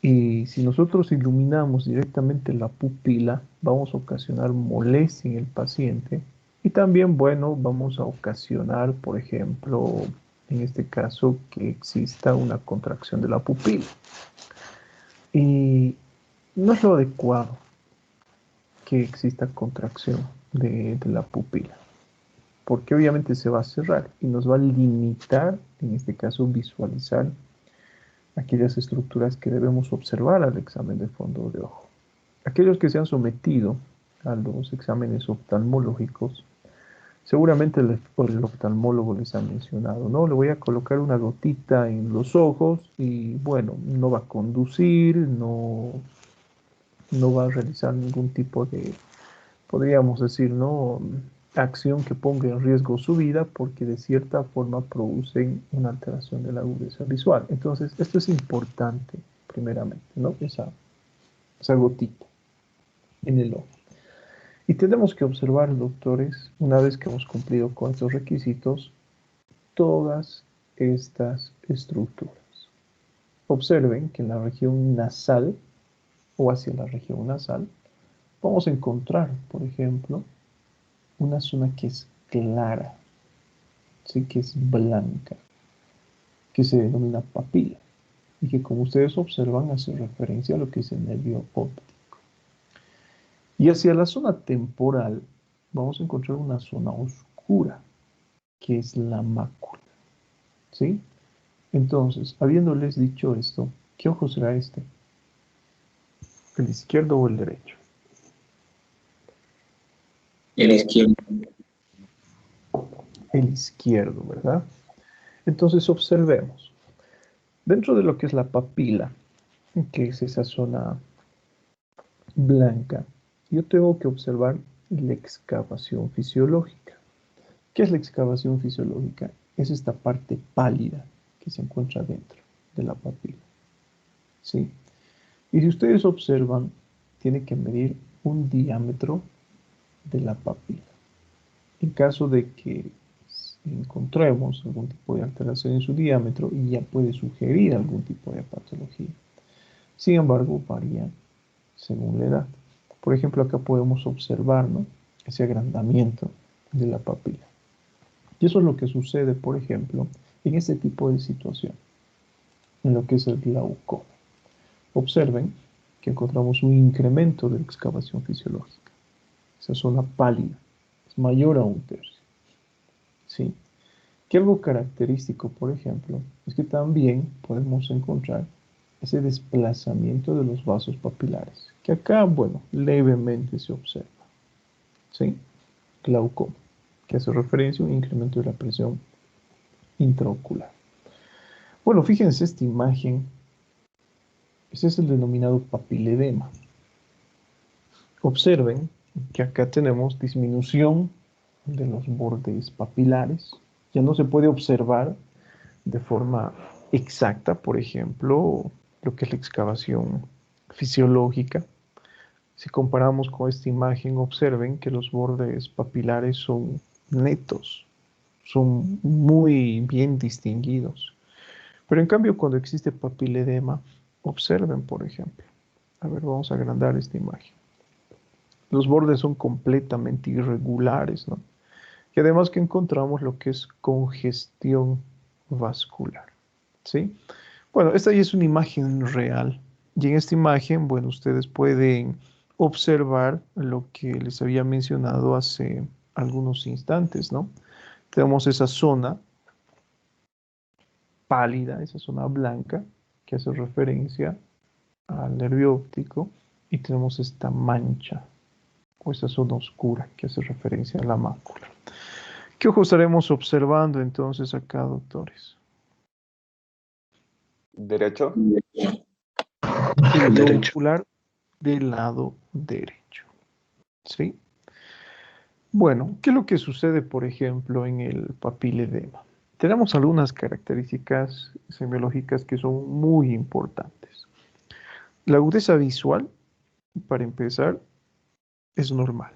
Y si nosotros iluminamos directamente la pupila, vamos a ocasionar molestia en el paciente y también, bueno, vamos a ocasionar, por ejemplo, en este caso, que exista una contracción de la pupila. Y no es lo adecuado que exista contracción de la pupila, porque obviamente se va a cerrar y nos va a limitar, en este caso, visualizar aquellas estructuras que debemos observar al examen de fondo de ojo. Aquellos que se han sometido a los exámenes oftalmológicos, seguramente el oftalmólogo les ha mencionado, ¿no? Le voy a colocar una gotita en los ojos y bueno, no va a conducir, no va a realizar ningún tipo de, podríamos decir, ¿no? Acción que ponga en riesgo su vida porque de cierta forma producen una alteración de la agudeza visual. Entonces, esto es importante, primeramente, ¿no? Esa gotita en el ojo. Y tenemos que observar, doctores, una vez que hemos cumplido con estos requisitos, todas estas estructuras. Observen que en la región nasal o hacia la región nasal vamos a encontrar, por ejemplo, una zona que es clara, ¿sí? Que es blanca, que se denomina papila y que como ustedes observan hace referencia a lo que es el nervio óptico. Y hacia la zona temporal vamos a encontrar una zona oscura, que es la mácula, ¿sí? Entonces, habiéndoles dicho esto, ¿qué ojo será este? ¿El izquierdo o el derecho? el izquierdo. El izquierdo, ¿verdad? Entonces, observemos. Dentro de lo que es la papila, que es esa zona blanca, yo tengo que observar la excavación fisiológica. ¿Qué es la excavación fisiológica? Es esta parte pálida que se encuentra dentro de la papila, ¿sí? Y si ustedes observan, tiene que medir un diámetro de la papila. En caso de que encontremos algún tipo de alteración en su diámetro, ya puede sugerir algún tipo de patología. Sin embargo, varía según la edad. Por ejemplo, acá podemos observar, ¿no?, ese agrandamiento de la papila. Y eso es lo que sucede, por ejemplo, en este tipo de situación, en lo que es el glaucoma. Observen que encontramos un incremento de la excavación fisiológica. Esa zona pálida es mayor a 1/3. ¿Sí? Que algo característico, por ejemplo, es que también podemos encontrar ese desplazamiento de los vasos papilares, que acá, bueno, levemente se observa. ¿Sí? Glaucoma, que hace referencia a un incremento de la presión intraocular. Bueno, fíjense esta imagen. Este es el denominado papiledema. Observen que acá tenemos disminución de los bordes papilares. Ya no se puede observar de forma exacta, por ejemplo, lo que es la excavación fisiológica. Si comparamos con esta imagen, observen que los bordes papilares son netos, son muy bien distinguidos. Pero en cambio, cuando existe papiledema, observen, por ejemplo. A ver, vamos a agrandar esta imagen. Los bordes son completamente irregulares, ¿no? Y además que encontramos lo que es congestión vascular, ¿sí? Bueno, esta ya es una imagen real. Y en esta imagen, bueno, ustedes pueden observar lo que les había mencionado hace algunos instantes, ¿no? Tenemos esa zona pálida, esa zona blanca, que hace referencia al nervio óptico, y tenemos esta mancha, o esta zona oscura, que hace referencia a la mácula. ¿Qué ojo estaremos observando entonces acá, doctores? ¿Derecho? El globo ocular del lado derecho. ¿Sí? Bueno, ¿qué es lo que sucede, por ejemplo, en el papiledema? Tenemos algunas características semiológicas que son muy importantes. La agudeza visual, para empezar, es normal.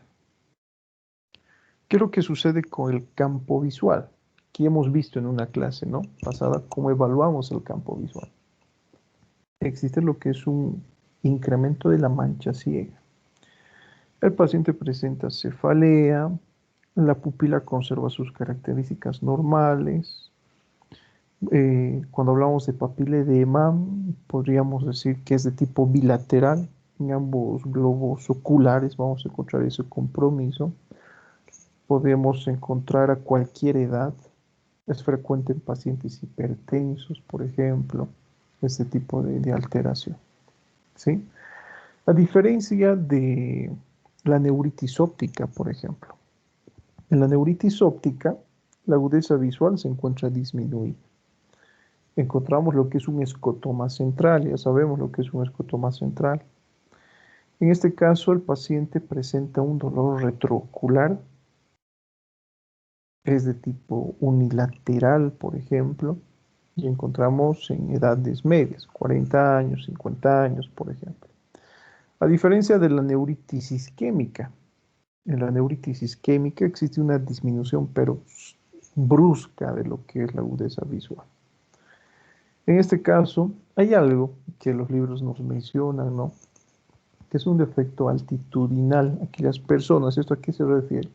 ¿Qué es lo que sucede con el campo visual? Aquí hemos visto en una clase, ¿no?, pasada, cómo evaluamos el campo visual. Existe lo que es un incremento de la mancha ciega. El paciente presenta cefalea, la pupila conserva sus características normales. Cuando hablamos de papiledema, podríamos decir que es de tipo bilateral. En ambos globos oculares vamos a encontrar ese compromiso. Podemos encontrar a cualquier edad. Es frecuente en pacientes hipertensos, por ejemplo, este tipo de alteración. ¿Sí? A diferencia de la neuritis óptica, por ejemplo. En la neuritis óptica, la agudeza visual se encuentra disminuida. Encontramos lo que es un escotoma central, ya sabemos lo que es un escotoma central. En este caso, el paciente presenta un dolor retroocular, es de tipo unilateral, por ejemplo, y encontramos en edades medias, 40 años, 50 años, por ejemplo. A diferencia de la neuritis isquémica, en la neuritis isquémica existe una disminución, pero brusca, de lo que es la agudeza visual. En este caso, hay algo que los libros nos mencionan, ¿no?, que es un defecto altitudinal. Aquellas personas, ¿esto a qué se refiere?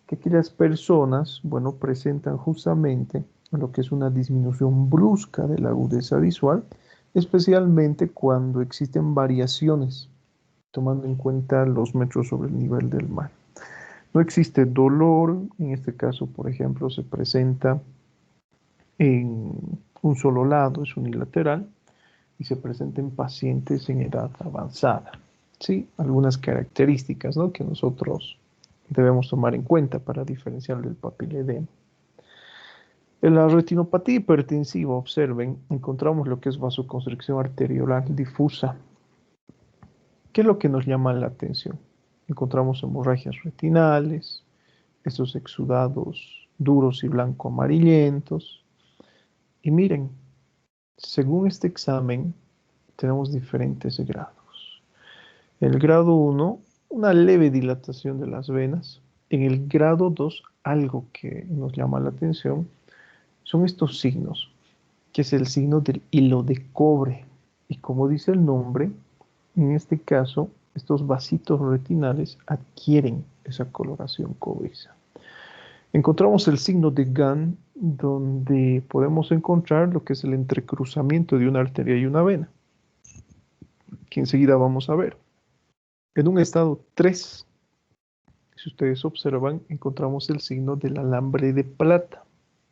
Que aquellas personas, bueno, presentan justamente lo que es una disminución brusca de la agudeza visual, especialmente cuando existen variaciones, tomando en cuenta los metros sobre el nivel del mar. No existe dolor, en este caso, por ejemplo, se presenta en un solo lado, es unilateral, y se presenta en pacientes en edad avanzada. ¿Sí? Algunas características, ¿no?, que nosotros debemos tomar en cuenta para diferenciar del papiledema. En la retinopatía hipertensiva, observen, encontramos lo que es vasoconstricción arteriolar difusa. ¿Qué es lo que nos llama la atención? Encontramos hemorragias retinales, estos exudados duros y blanco-amarillentos. Y miren, según este examen, tenemos diferentes grados. En el grado 1, una leve dilatación de las venas. En el grado 2, algo que nos llama la atención, son estos signos, que es el signo del hilo de cobre. Y como dice el nombre, en este caso, estos vasitos retinales adquieren esa coloración cobriza. Encontramos el signo de Gauss, donde podemos encontrar lo que es el entrecruzamiento de una arteria y una vena, que enseguida vamos a ver. En un estado 3, si ustedes observan, encontramos el signo del alambre de plata,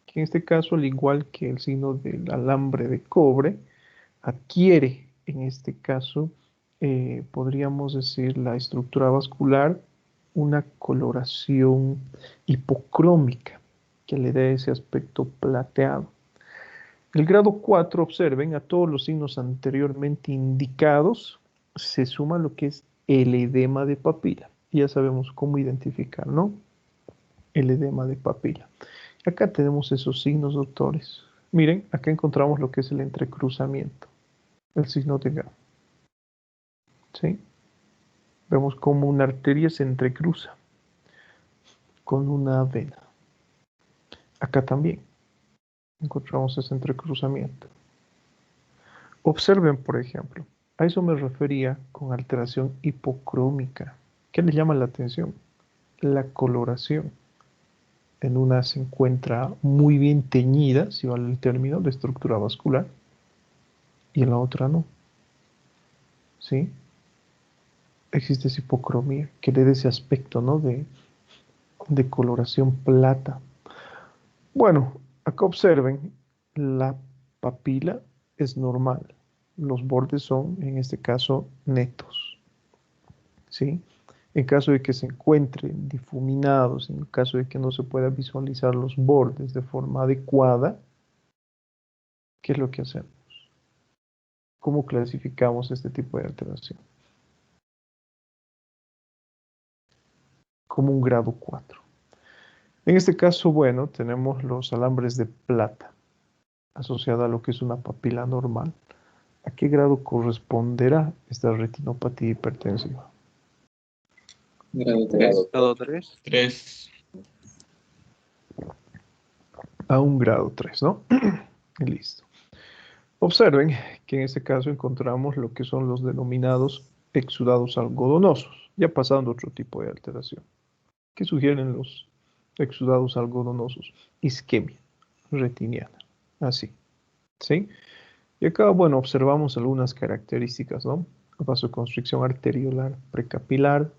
que en este caso, al igual que el signo del alambre de cobre, adquiere, en este caso, podríamos decir, la estructura vascular, una coloración hipocrómica, que le da ese aspecto plateado. El grado 4, observen, a todos los signos anteriormente indicados, se suma lo que es el edema de papila. Ya sabemos cómo identificar, ¿no? El edema de papila. Acá tenemos esos signos, doctores. Miren, acá encontramos lo que es el entrecruzamiento, el signo de Gauss. ¿Sí? Vemos cómo una arteria se entrecruza con una vena. Acá también encontramos ese entrecruzamiento. Observen, por ejemplo, a eso me refería con alteración hipocrómica. ¿Qué les llama la atención? La coloración. En una se encuentra muy bien teñida, si vale el término, de estructura vascular, y en la otra no. ¿Sí? Existe esa hipocromía que le da ese aspecto, ¿no? de coloración plata. Bueno, acá observen, la papila es normal. Los bordes son, en este caso, netos. ¿Sí? En caso de que se encuentren difuminados, en caso de que no se pueda visualizar los bordes de forma adecuada, ¿qué es lo que hacemos? ¿Cómo clasificamos este tipo de alteración? Como un grado 4. En este caso, bueno, tenemos los alambres de plata, asociada a lo que es una papila normal. ¿A qué grado corresponderá esta retinopatía hipertensiva? Grado 3. Grado 3. 3. A un grado 3, ¿no? Y listo. Observen que en este caso encontramos lo que son los denominados exudados algodonosos, ya pasando a otro tipo de alteración. ¿Qué sugieren los exudados algodonosos? Isquemia retiniana, así, ¿sí? Y acá, bueno, observamos algunas características, ¿no? Vasoconstricción arteriolar precapilar,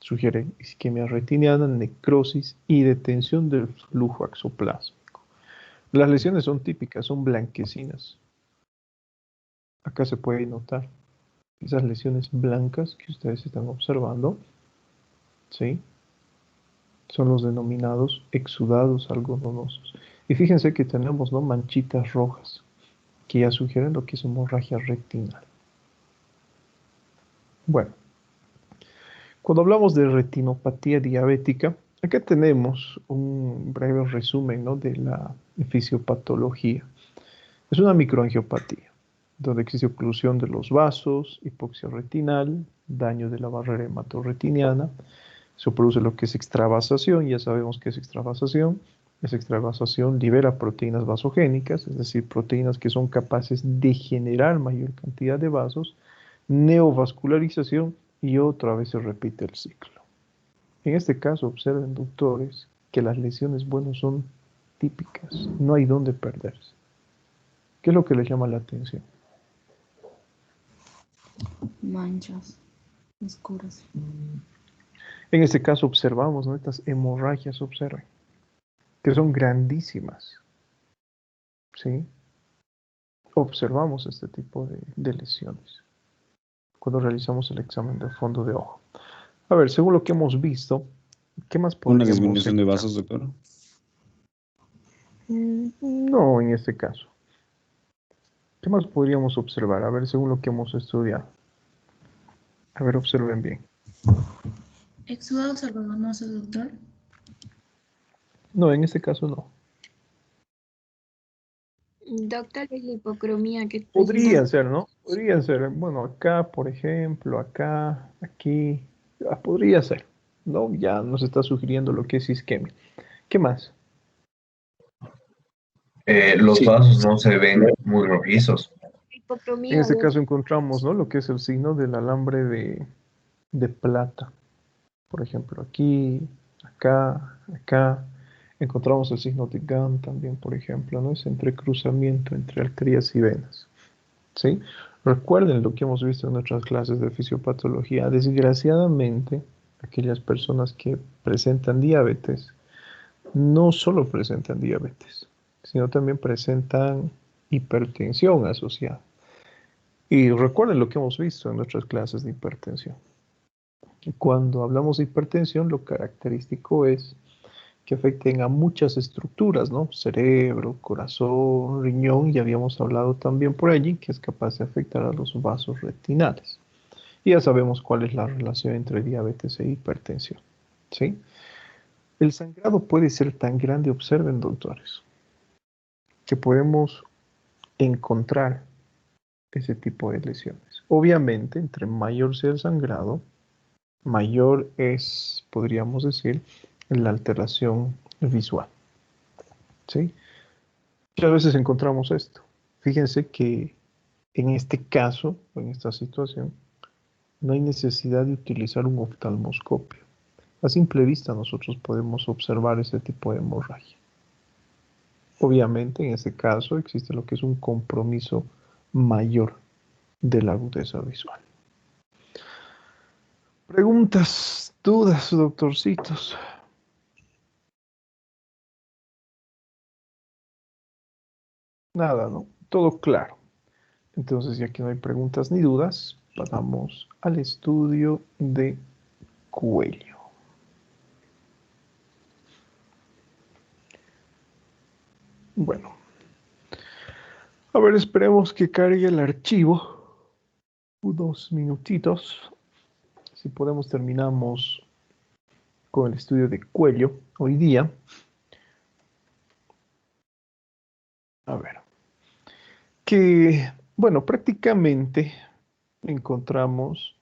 sugiere isquemia retiniana, necrosis y detención del flujo axoplásmico. Las lesiones son típicas, son blanquecinas. Acá se puede notar esas lesiones blancas que ustedes están observando, ¿sí? Son los denominados exudados algodonosos. Y fíjense que tenemos, ¿no?, manchitas rojas, que ya sugieren lo que es hemorragia retinal. Bueno, cuando hablamos de retinopatía diabética, acá tenemos un breve resumen, ¿no?, de la fisiopatología. Es una microangiopatía, donde existe oclusión de los vasos, hipoxia retinal, daño de la barrera hematorretiniana. Se produce lo que es extravasación, ya sabemos qué es extravasación. Esa extravasación libera proteínas vasogénicas, es decir, proteínas que son capaces de generar mayor cantidad de vasos, neovascularización y otra vez se repite el ciclo. En este caso, observen, doctores, que las lesiones, bueno, son típicas, no hay dónde perderse. ¿Qué es lo que les llama la atención? Manchas oscuras. En este caso observamos, ¿no?, estas hemorragias, observen, que son grandísimas, ¿sí? Observamos este tipo de lesiones cuando realizamos el examen de fondo de ojo. A ver, según lo que hemos visto, ¿qué más ¿Una podríamos disminución de encontrar? vasos, doctor? No, en este caso. ¿Qué más podríamos observar? A ver, según lo que hemos estudiado. A ver, observen bien. ¿Exudados algodonosos, doctor? No, en este caso no. Doctor, es la hipocromía que Podría ser, ¿no? Podría ser. Bueno, acá, por ejemplo, acá, aquí. Podría ser, ¿no? Ya nos está sugiriendo lo que es isquemia. ¿Qué más? Los vasos no se ven muy rojizos. En Hipocromía, este caso encontramos, ¿no? Lo que es el signo del alambre de plata. Por ejemplo, aquí, acá, acá. Encontramos el signo de Gann también, por ejemplo, ¿no? Es entrecruzamiento entre arterias y venas. ¿Sí? Recuerden lo que hemos visto en nuestras clases de fisiopatología. Desgraciadamente, aquellas personas que presentan diabetes no solo presentan diabetes, sino también presentan hipertensión asociada. Y recuerden lo que hemos visto en nuestras clases de hipertensión. Cuando hablamos de hipertensión, lo característico es que afecten a muchas estructuras, ¿no? Cerebro, corazón, riñón, y habíamos hablado también por allí que es capaz de afectar a los vasos retinales. Y ya sabemos cuál es la relación entre diabetes e hipertensión, ¿sí? El sangrado puede ser tan grande, observen, doctores, que podemos encontrar ese tipo de lesiones. Obviamente, entre mayor sea el sangrado, mayor es, podríamos decir, la alteración visual, ¿sí? Muchas veces encontramos esto. Fíjense que en este caso, o en esta situación, no hay necesidad de utilizar un oftalmoscopio. A simple vista nosotros podemos observar ese tipo de hemorragia. Obviamente en este caso existe lo que es un compromiso mayor de la agudeza visual. Preguntas, dudas, doctorcitos. Nada, ¿no? Todo claro. Entonces, ya que no hay preguntas ni dudas, pasamos al estudio de cuello. Bueno, a ver, esperemos que cargue el archivo. Unos minutitos. Si podemos, terminamos con el estudio de cuello hoy día. A ver. Que, bueno, prácticamente encontramos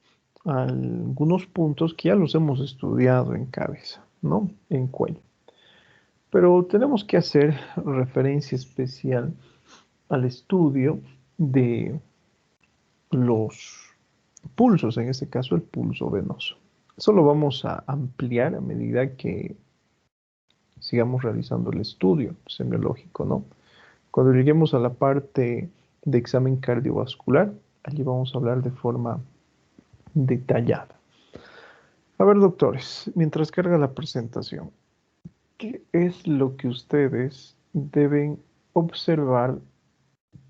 algunos puntos que ya los hemos estudiado en cabeza, ¿no? En cuello. Pero tenemos que hacer referencia especial al estudio de los pulsos, en este caso el pulso venoso. Eso lo vamos a ampliar a medida que sigamos realizando el estudio semiológico, ¿no? Cuando lleguemos a la parte de examen cardiovascular, allí vamos a hablar de forma detallada. A ver, doctores, mientras carga la presentación, ¿qué es lo que ustedes deben observar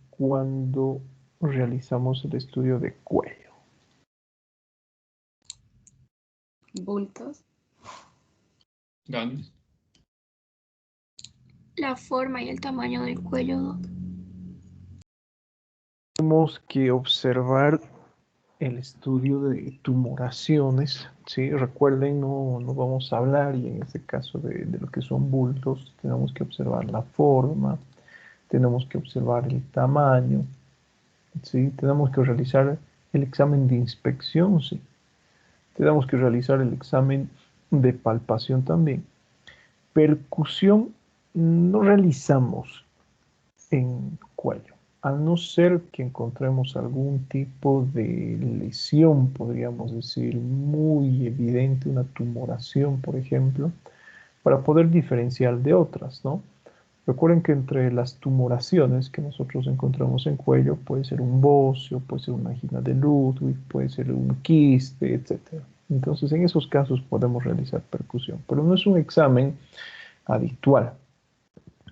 cuando realizamos el estudio de cuello? Bultos. Ganes. la forma y el tamaño del cuello, Doc. Tenemos que observar el estudio de tumoraciones, ¿sí? Recuerden, no vamos a hablar, y en este caso de lo que son bultos, tenemos que observar la forma, tenemos que observar el tamaño, ¿sí? Tenemos que realizar el examen de inspección, ¿sí? Tenemos que realizar el examen de palpación también. Percusión no realizamos en cuello, a no ser que encontremos algún tipo de lesión, podríamos decir, muy evidente, una tumoración, por ejemplo, para poder diferenciar de otras, ¿no? Recuerden que entre las tumoraciones que nosotros encontramos en cuello puede ser un bocio, puede ser una angina de Ludwig, puede ser un quiste, etc. Entonces, en esos casos podemos realizar percusión, pero no es un examen habitual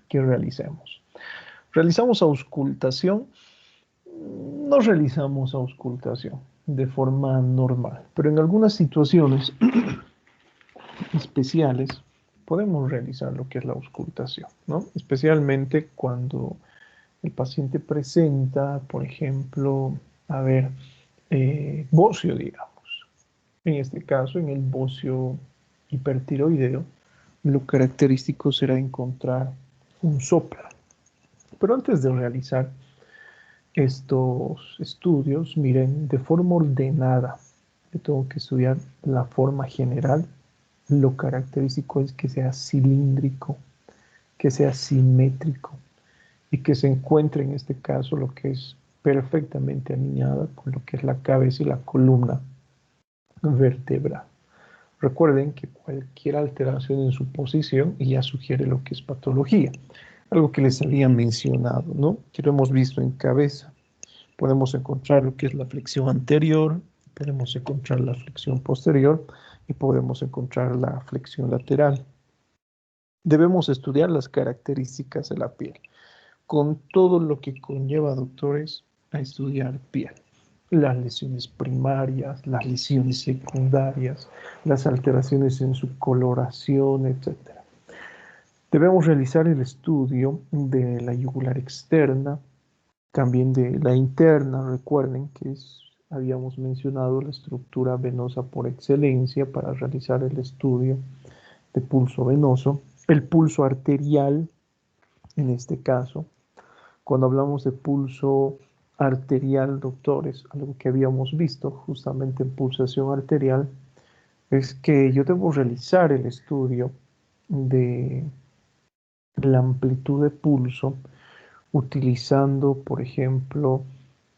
que realicemos. ¿Realizamos auscultación? No realizamos auscultación de forma normal, pero en algunas situaciones especiales podemos realizar lo que es la auscultación, ¿no? Especialmente cuando el paciente presenta, por ejemplo, a ver, bocio, digamos. En este caso, en el bocio hipertiroideo, lo característico será encontrar un soplo, Pero antes de realizar estos estudios, miren, de forma ordenada, yo tengo que estudiar la forma general. Lo característico es que sea cilíndrico, que sea simétrico y que se encuentre en este caso lo que es perfectamente alineada con lo que es la cabeza y la columna vertebral. Recuerden que cualquier alteración en su posición ya sugiere lo que es patología. Algo que les había mencionado, ¿no? Que lo hemos visto en cabeza. Podemos encontrar lo que es la flexión anterior, podemos encontrar la flexión posterior y podemos encontrar la flexión lateral. Debemos estudiar las características de la piel, con todo lo que conlleva, doctores, a estudiar piel. Las lesiones primarias, las lesiones secundarias, las alteraciones en su coloración, etc. Debemos realizar el estudio de la yugular externa, también de la interna. Recuerden que habíamos mencionado la estructura venosa por excelencia para realizar el estudio de pulso venoso, el pulso arterial en este caso. Cuando hablamos de pulso arterial, doctores, algo que habíamos visto justamente en pulsación arterial, es que yo debo realizar el estudio de la amplitud de pulso utilizando, por ejemplo,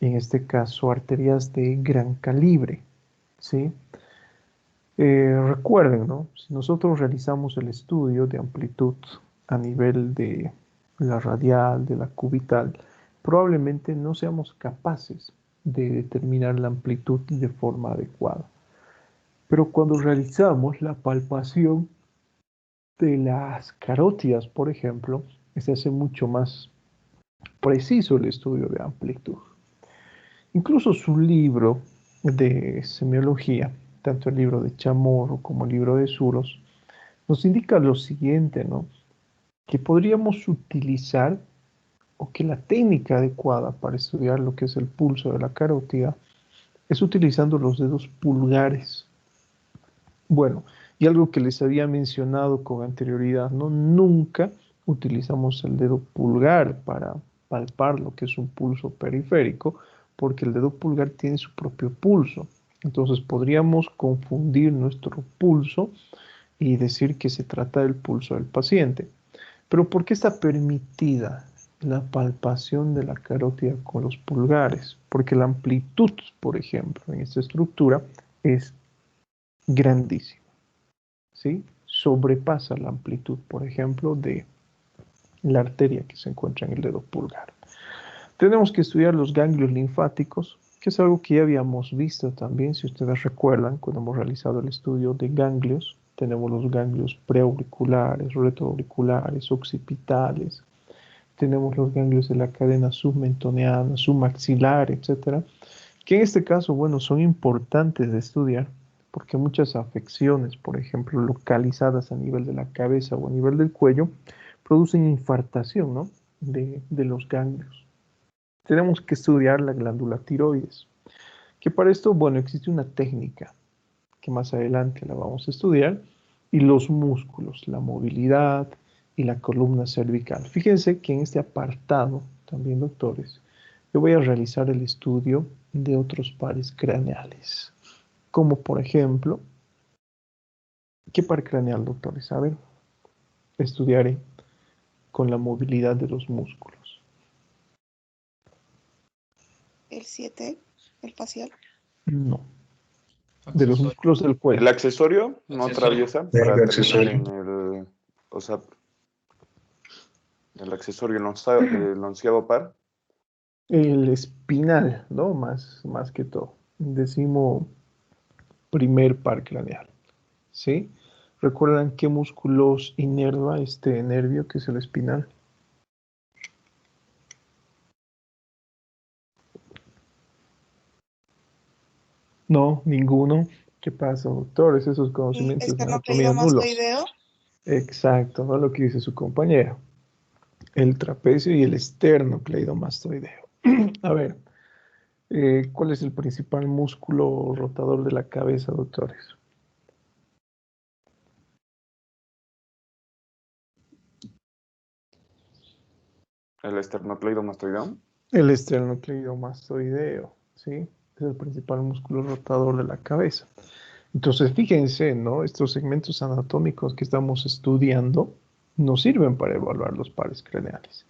en este caso, arterias de gran calibre, ¿sí? Recuerden, ¿no? Si nosotros realizamos el estudio de amplitud a nivel de la radial, de la cubital, probablemente no seamos capaces de determinar la amplitud de forma adecuada. Pero cuando realizamos la palpación de las carótidas, por ejemplo, se hace mucho más preciso el estudio de amplitud. Incluso su libro de semiología, tanto el libro de Chamorro como el libro de Suros, nos indica lo siguiente, ¿no? Que podríamos utilizar, o que la técnica adecuada para estudiar lo que es el pulso de la carótida es utilizando los dedos pulgares. Bueno, y algo que les había mencionado con anterioridad, ¿no? Nunca utilizamos el dedo pulgar para palpar lo que es un pulso periférico, porque el dedo pulgar tiene su propio pulso. Entonces podríamos confundir nuestro pulso y decir que se trata del pulso del paciente. Pero ¿por qué está permitida la palpación de la carótida con los pulgares? Porque la amplitud, por ejemplo, en esta estructura es grandísima, ¿sí? Sobrepasa la amplitud, por ejemplo, de la arteria que se encuentra en el dedo pulgar. Tenemos que estudiar los ganglios linfáticos, que es algo que ya habíamos visto también, si ustedes recuerdan, cuando hemos realizado el estudio de ganglios. Tenemos los ganglios preauriculares, retroauriculares, occipitales. Tenemos los ganglios de la cadena submentoneana, submaxilar, etcétera, que en este caso, bueno, son importantes de estudiar porque muchas afecciones, por ejemplo, localizadas a nivel de la cabeza o a nivel del cuello, producen infartación, ¿no? de los ganglios. Tenemos que estudiar la glándula tiroides, que para esto, bueno, existe una técnica que más adelante la vamos a estudiar, y los músculos, la movilidad y la columna cervical. Fíjense que en este apartado, también doctores, yo voy a realizar el estudio de otros pares craneales, como por ejemplo, ¿qué par craneal, doctores? A ver, estudiaré con la movilidad de los músculos. El 7, el facial. No, de los músculos del cuello. El accesorio no Accesorio. atraviesa para El terminar accesorio. en el, o sea, el accesorio, el onceavo par. El espinal, ¿no? Más que todo. Decimo primer par craneal, ¿sí? ¿Recuerdan qué músculos inerva este nervio que es el espinal? No, ninguno. ¿Qué pasa, doctores? Esos conocimientos de anatomía nulos. Esternocleidomastoideo. Exacto, ¿no? Lo que dice su compañero. El trapecio y el esternocleidomastoideo. A ver, ¿cuál es el principal músculo rotador de la cabeza, doctores? ¿El esternocleidomastoideo? El esternocleidomastoideo, ¿sí? Es el principal músculo rotador de la cabeza. Entonces, fíjense, ¿no? Estos segmentos anatómicos que estamos estudiando nos sirven para evaluar los pares craneales.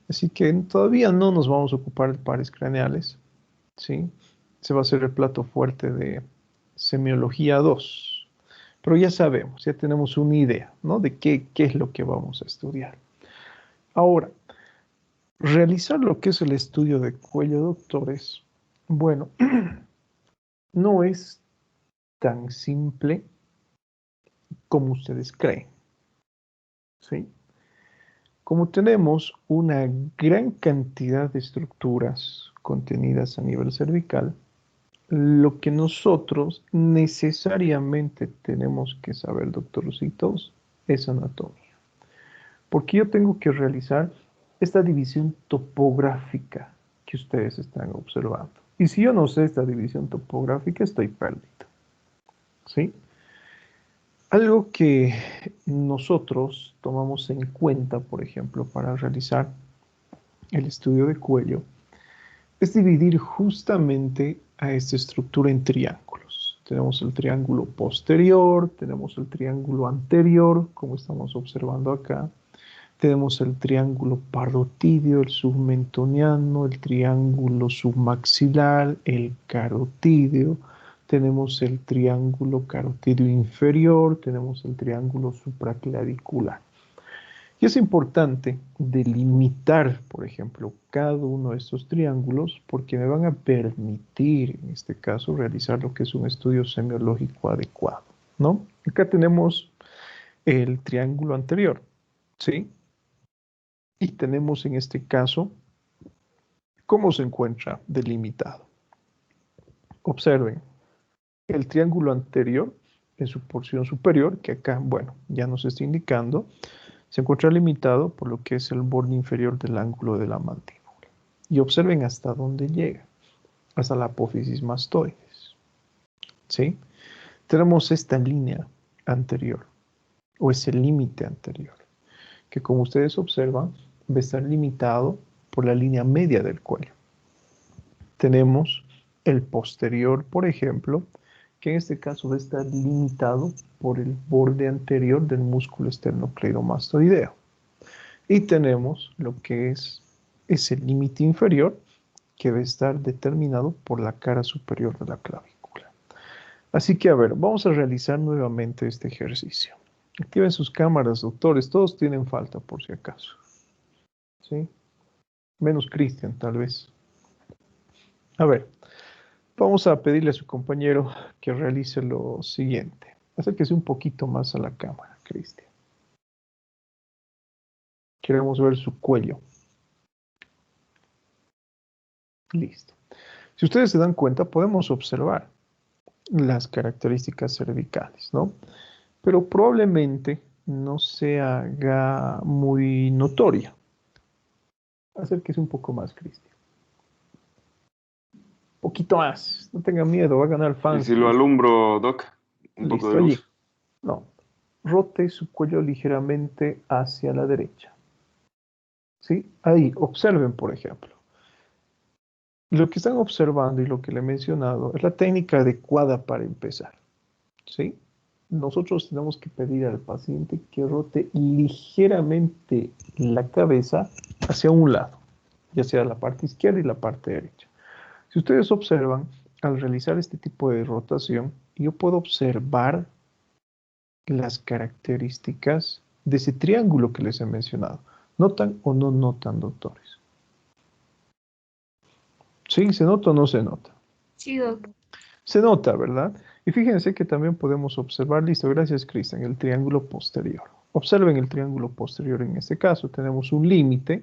Así que todavía no nos vamos a ocupar de pares craneales, ¿sí? Se va a hacer el plato fuerte de semiología 2. Pero ya sabemos, ya tenemos una idea, ¿no? De qué es lo que vamos a estudiar. Ahora, realizar lo que es el estudio de cuello, doctores, bueno, no es tan simple como ustedes creen, ¿sí? Como tenemos una gran cantidad de estructuras contenidas a nivel cervical, lo que nosotros necesariamente tenemos que saber, doctorcitos, es anatomía. Porque yo tengo que realizar esta división topográfica que ustedes están observando. Y si yo no sé esta división topográfica, estoy perdido, ¿sí? Algo que nosotros tomamos en cuenta, por ejemplo, para realizar el estudio de cuello, es dividir justamente a esta estructura en triángulos. Tenemos el triángulo posterior, tenemos el triángulo anterior, como estamos observando acá. Tenemos el triángulo parotidio, el submentoniano, el triángulo submaxilar, el carotidio. Tenemos el triángulo carotidio inferior, tenemos el triángulo supraclavicular. Y es importante delimitar, por ejemplo, cada uno de estos triángulos porque me van a permitir, en este caso, realizar lo que es un estudio semiológico adecuado, ¿no? Acá tenemos el triángulo anterior, ¿sí? Y tenemos en este caso cómo se encuentra delimitado. Observen, el triángulo anterior en su porción superior, que acá, bueno, ya nos está indicando, se encuentra limitado por lo que es el borde inferior del ángulo de la mandíbula. Y observen hasta dónde llega, hasta la apófisis mastoides. ¿Sí? Tenemos esta línea anterior, o ese límite anterior, que como ustedes observan, va a estar limitado por la línea media del cuello. Tenemos el posterior, por ejemplo, que en este caso va a estar limitado por el borde anterior del músculo esternocleidomastoideo. Y tenemos lo que es ese límite inferior, que va a estar determinado por la cara superior de la clavícula. Así que, a ver, vamos a realizar nuevamente este ejercicio. Activen sus cámaras, doctores. Todos tienen falta, por si acaso. ¿Sí? Menos Cristian, tal vez. A ver, vamos a pedirle a su compañero que realice lo siguiente. Acérquese un poquito más a la cámara, Cristian. Queremos ver su cuello. Listo. Si ustedes se dan cuenta, podemos observar las características cervicales, ¿no? Pero probablemente no se haga muy notoria. Acérquese un poco más, Cristian. Un poquito más. No tenga miedo, va a ganar ¿Y fans. si lo alumbro, Doc? Un poco Listo, de allí. luz. No. Rote su cuello ligeramente hacia la derecha. ¿Sí? Ahí, observen, por ejemplo. Lo que están observando y lo que le he mencionado es la técnica adecuada para empezar. ¿Sí? Nosotros tenemos que pedir al paciente que rote ligeramente la cabeza hacia un lado, ya sea la parte izquierda y la parte derecha. Si ustedes observan, al realizar este tipo de rotación, yo puedo observar las características de ese triángulo que les he mencionado. ¿Notan o no notan, doctores? ¿Sí? ¿Se nota o no se nota? Sí, doc. Se nota, ¿verdad? Y fíjense que también podemos observar, listo, gracias Cristian, el triángulo posterior. Observen el triángulo posterior en este caso. Tenemos un límite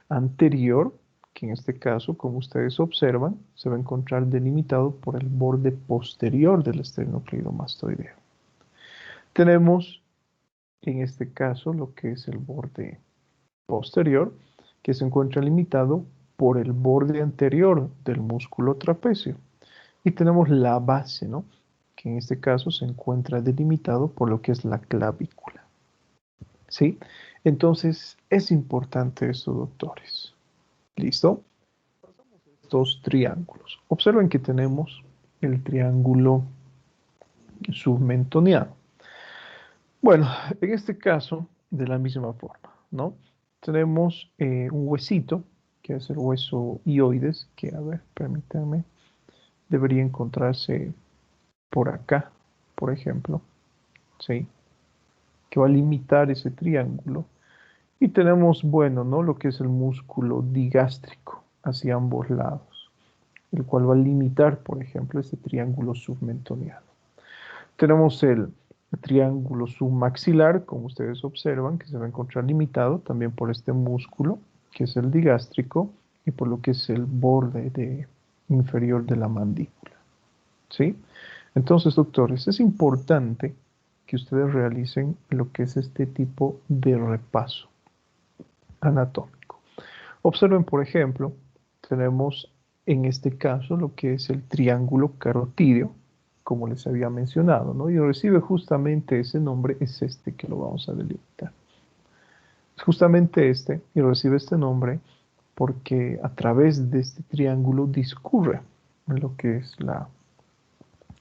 anterior, que en este caso, como ustedes observan, se va a encontrar delimitado por el borde posterior del esternocleidomastoideo. Tenemos, en este caso, lo que es el borde posterior, que se encuentra limitado por el borde anterior del músculo trapecio. Y tenemos la base, ¿no? Que en este caso se encuentra delimitado por lo que es la clavícula. ¿Sí? Entonces, es importante esto, doctores. ¿Listo? Estos triángulos. Observen que tenemos el triángulo submentoniano. Bueno, en este caso, de la misma forma, ¿no? Tenemos un huesito, que es el hueso hioides, que, a ver, permítanme, debería encontrarse por acá, por ejemplo, ¿sí? Que va a limitar ese triángulo. Y tenemos, bueno, ¿no? Lo que es el músculo digástrico hacia ambos lados, el cual va a limitar, por ejemplo, este triángulo submentoniano. Tenemos el triángulo submaxilar, como ustedes observan, que se va a encontrar limitado también por este músculo, que es el digástrico, y por lo que es el borde inferior de la mandíbula. ¿Sí? Entonces, doctores, es importante que ustedes realicen lo que es este tipo de repaso anatómico. Observen, por ejemplo, tenemos en este caso lo que es el triángulo carotídeo, como les había mencionado, ¿no? Y recibe justamente ese nombre, es este que lo vamos a delimitar. Es justamente este, y recibe este nombre porque a través de este triángulo discurre lo que es la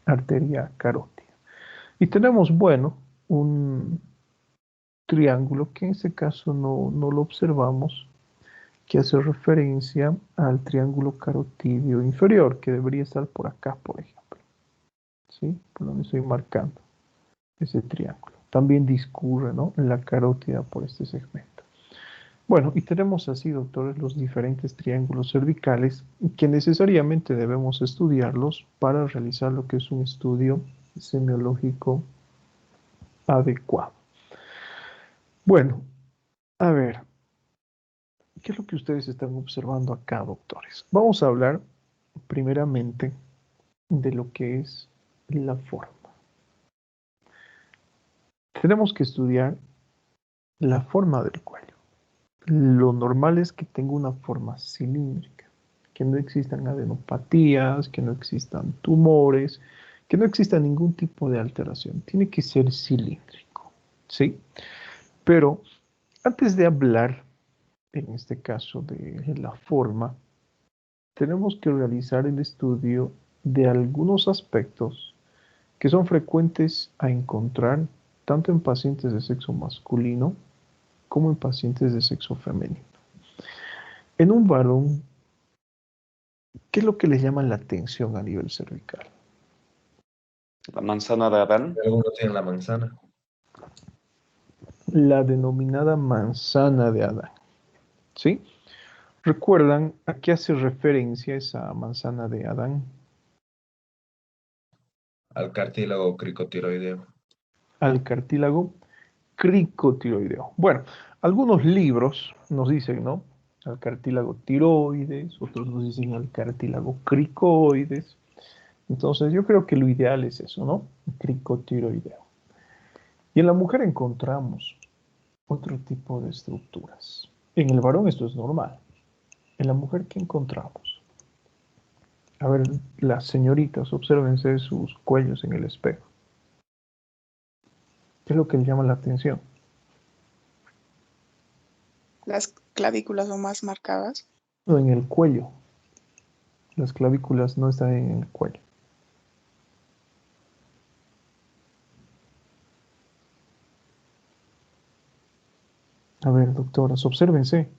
arteria carótida. Y tenemos, bueno, un triángulo que en este caso no lo observamos, que hace referencia al triángulo carotídeo inferior, que debería estar por acá, por ejemplo. ¿Sí? Por donde estoy marcando ese triángulo. También discurre, ¿no?, la carótida por este segmento. Bueno, y tenemos así, doctores, los diferentes triángulos cervicales que necesariamente debemos estudiarlos para realizar lo que es un estudio semiológico adecuado. Bueno, a ver, ¿qué es lo que ustedes están observando acá, doctores? Vamos a hablar primeramente de lo que es la forma. Tenemos que estudiar la forma del cuello. Lo normal es que tenga una forma cilíndrica, que no existan adenopatías, que no existan tumores, que no exista ningún tipo de alteración. Tiene que ser cilíndrico, ¿sí? Pero antes de hablar, en este caso, de la forma, tenemos que realizar el estudio de algunos aspectos que son frecuentes a encontrar tanto en pacientes de sexo masculino como en pacientes de sexo femenino. En un varón, ¿qué es lo que le llama la atención a nivel cervical? La manzana de Adán. Algunos tienen la manzana. La denominada manzana de Adán, ¿sí? ¿Recuerdan a qué hace referencia esa manzana de Adán? Al cartílago cricotiroideo. Al cartílago cricotiroideo. Bueno, algunos libros nos dicen, ¿no?, al cartílago tiroides, otros nos dicen al cartílago cricoides. Entonces yo creo que lo ideal es eso, ¿no? Cricotiroideo. Y en la mujer encontramos otro tipo de estructuras. En el varón esto es normal. En la mujer, ¿qué encontramos? A ver, las señoritas, obsérvense sus cuellos en el espejo. ¿Qué es lo que les llama la atención? Las clavículas son más marcadas. No, en el cuello. Las clavículas no están en el cuello. A ver, doctoras, obsérvense.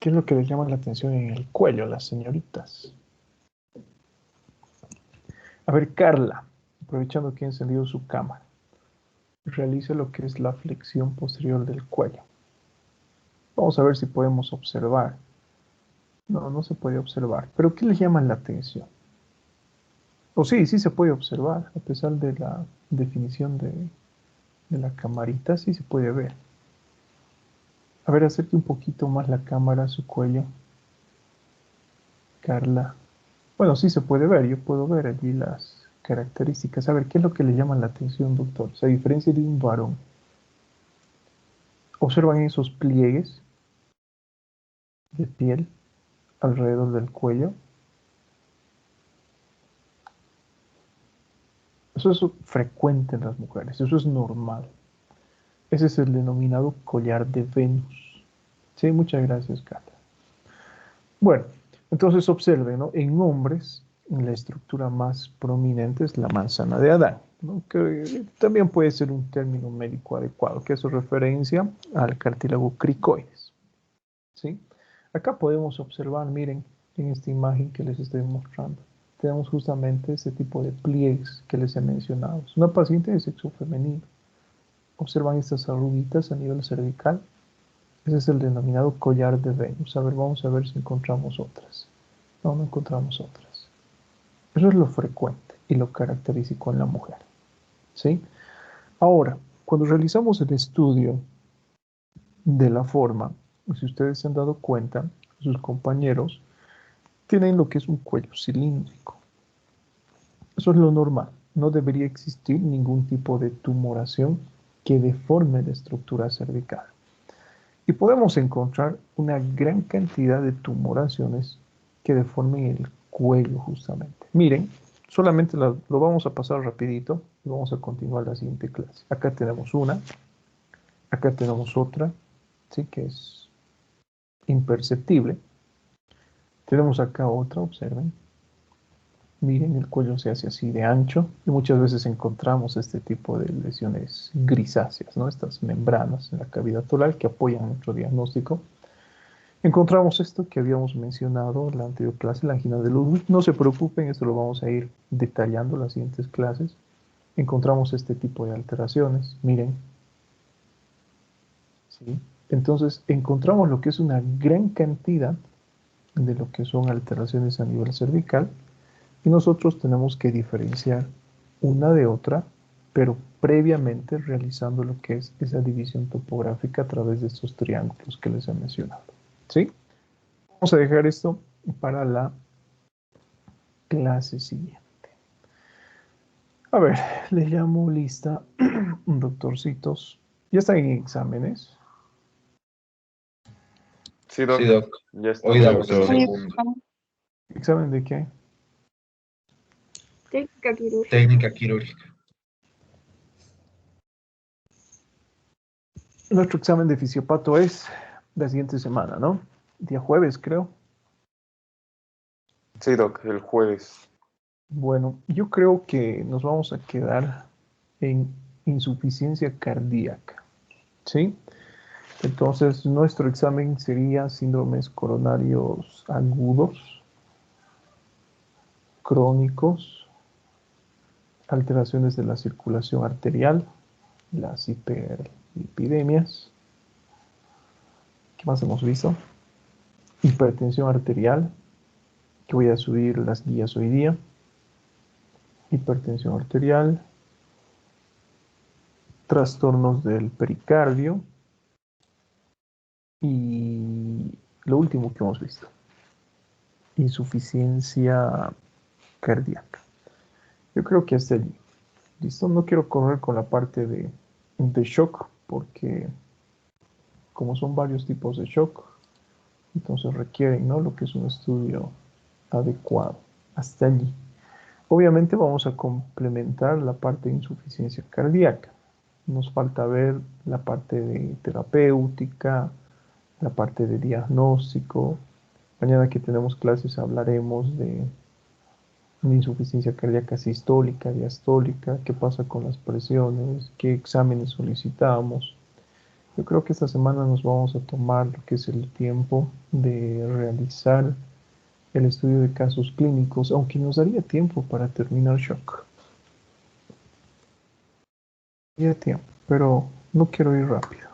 ¿Qué es lo que les llama la atención en el cuello a las señoritas? A ver, Carla, aprovechando que he encendido su cámara, realice lo que es la flexión posterior del cuello. Vamos a ver si podemos observar. No se puede observar. ¿Pero qué les llama la atención? O sí se puede observar, a pesar de la definición de la camarita, sí se puede ver. A ver, acerque un poquito más la cámara a su cuello. Carla. Bueno, sí se puede ver, yo puedo ver allí las características. A ver, ¿qué es lo que le llama la atención, doctor? O sea, a diferencia de un varón, observan esos pliegues de piel alrededor del cuello. Eso es frecuente en las mujeres, eso es normal. Ese es el denominado collar de Venus. Sí, muchas gracias, Carla. Bueno, entonces observen, ¿no? En hombres, la estructura más prominente es la manzana de Adán, ¿no? Que también puede ser un término médico adecuado, que hace referencia al cartílago cricoides. ¿Sí? Acá podemos observar, miren, en esta imagen que les estoy mostrando, tenemos justamente ese tipo de pliegues que les he mencionado. Es una paciente de sexo femenino. Observan estas arruguitas a nivel cervical. Ese es el denominado collar de Venus. A ver, vamos a ver si encontramos otras. No, no encontramos otras. Eso es lo frecuente y lo característico en la mujer. ¿Sí? Ahora, cuando realizamos el estudio de la forma, si ustedes se han dado cuenta, sus compañeros tienen lo que es un cuello cilíndrico. Eso es lo normal. No debería existir ningún tipo de tumoración que deforme la estructura cervical. Y podemos encontrar una gran cantidad de tumoraciones que deformen el cuello justamente. Miren, solamente lo vamos a pasar rapidito y vamos a continuar la siguiente clase. Acá tenemos una, acá tenemos otra, ¿sí? Que es imperceptible. Tenemos acá otra, observen. Miren, el cuello se hace así de ancho y muchas veces encontramos este tipo de lesiones grisáceas, ¿no? Estas membranas en la cavidad toral que apoyan nuestro diagnóstico. Encontramos esto que habíamos mencionado en la anterior clase, la angina de Ludwig. No se preocupen, esto lo vamos a ir detallando en las siguientes clases. Encontramos este tipo de alteraciones, miren. ¿Sí? Entonces, encontramos lo que es una gran cantidad de lo que son alteraciones a nivel cervical. Y nosotros tenemos que diferenciar una de otra, pero previamente realizando lo que es esa división topográfica a través de estos triángulos que les he mencionado. ¿Sí? Vamos a dejar esto para la clase siguiente. A ver, le llamo lista, doctorcitos. ¿Ya están en exámenes? Sí, Doc. Sí, Doc. Ya Hoy estamos damos en el el Sí, segundo. ¿Examen de qué? Técnica quirúrgica. Técnica quirúrgica. Nuestro examen de fisiopato es la siguiente semana, ¿no? Día jueves, creo. Sí, Doc, el jueves. Bueno, yo creo que nos vamos a quedar en insuficiencia cardíaca, ¿sí? Entonces, nuestro examen sería síndromes coronarios agudos, crónicos, alteraciones de la circulación arterial, las hiperlipidemias. ¿Qué más hemos visto? Hipertensión arterial, que voy a subir las guías hoy día. Hipertensión arterial, trastornos del pericardio y lo último que hemos visto, insuficiencia cardíaca. Yo creo que hasta allí. Listo, no quiero correr con la parte de shock porque como son varios tipos de shock, entonces requieren, ¿no?, lo que es un estudio adecuado. Hasta allí. Obviamente vamos a complementar la parte de insuficiencia cardíaca. Nos falta ver la parte de terapéutica, la parte de diagnóstico. Mañana que tenemos clases hablaremos de insuficiencia cardíaca sistólica, diastólica, qué pasa con las presiones, qué exámenes solicitamos. Yo creo que esta semana nos vamos a tomar lo que es el tiempo de realizar el estudio de casos clínicos, aunque nos daría tiempo para terminar shock. Daría tiempo, pero no quiero ir rápido,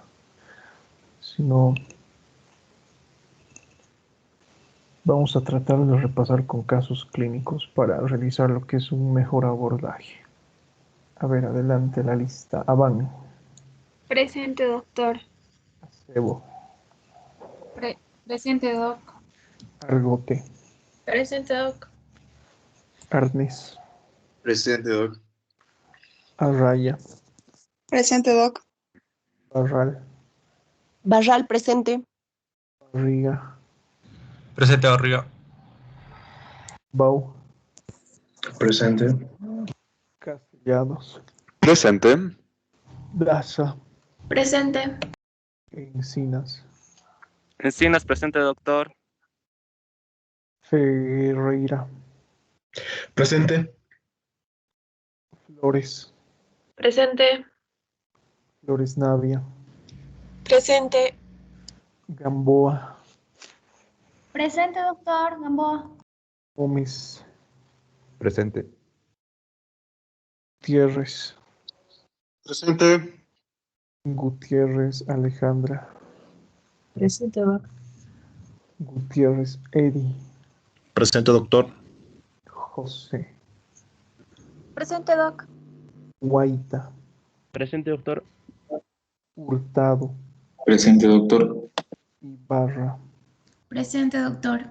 sino vamos a tratar de repasar con casos clínicos para realizar lo que es un mejor abordaje. A ver, adelante la lista. Avan, Presente, doctor. Acebo, Presente, Doc. Argote, Presente, Doc. Arnes, Presente, Doc. Arraya, presente, Doc. Barral, Barral presente. Barriga, Presente, Barriga. Bau, Presente. Castellón. Llanos, Presente. Daza, Presente. Encinas, Encinas, presente, doctor. Ferreira, Presente. Flores, Presente. Flores Navia, Presente. Gamboa, Presente, doctor Gamboa. Gómez, Presente. Gutiérrez, Presente. Gutiérrez Alejandra, Presente, doctor. Gutiérrez Eddie, Presente, doctor. José, Presente, doc. Guaita, Presente, doctor. Hurtado, Presente, doctor. Ibarra, Presente, doctor.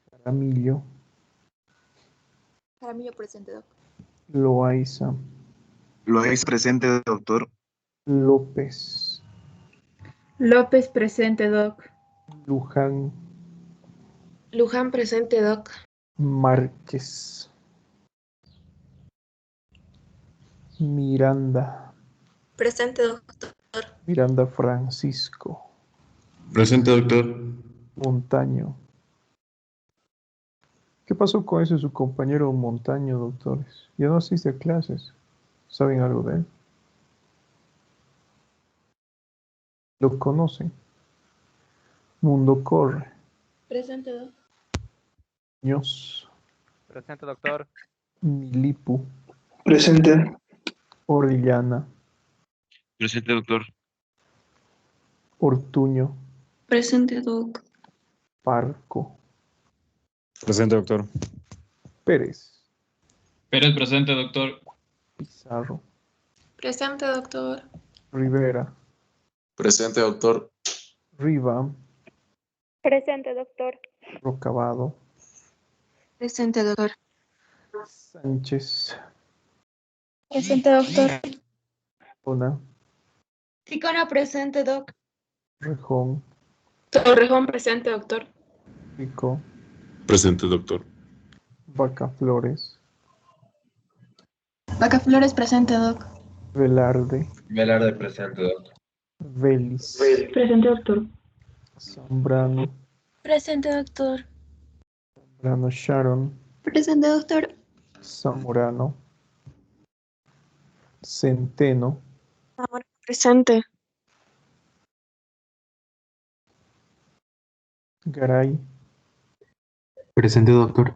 Jaramillo, Jaramillo, presente, doc. Loaiza, Loaiza, presente, doctor. López, López, presente, doc. Luján, Luján, presente, doc. Márquez, Miranda, Presente, doctor. Miranda Francisco, Presente, doctor. Montaño. ¿Qué pasó con ese su compañero Montaño, doctores? Ya no asiste a clases. ¿Saben algo de él? ¿Lo conocen? Mundo Corre, Presente, doc. Ños, Presente, doctor. Milipu, Presente. Orellana, Presente, doctor. Ortuño, Presente, doc. Parco, Presente, doctor. Pérez, Pérez, presente, doctor. Pizarro, Presente, doctor. Rivera, Presente, doctor. Riva, Presente, doctor. Rocabado, Presente, doctor. Sánchez, Presente, doctor. Ona, Ticona, presente, doc. Rejón, Torrejón, presente, doctor. Rico, Presente, doctor. Vaca Flores, Vaca Flores, presente, doc. Velarde, Velarde, presente, doctor. Vélez, Presente, doctor. Zambrano, Presente, doctor. Zambrano Sharon, Presente, doctor. Zamorano, Centeno, Presente. Garay, Presente, doctor.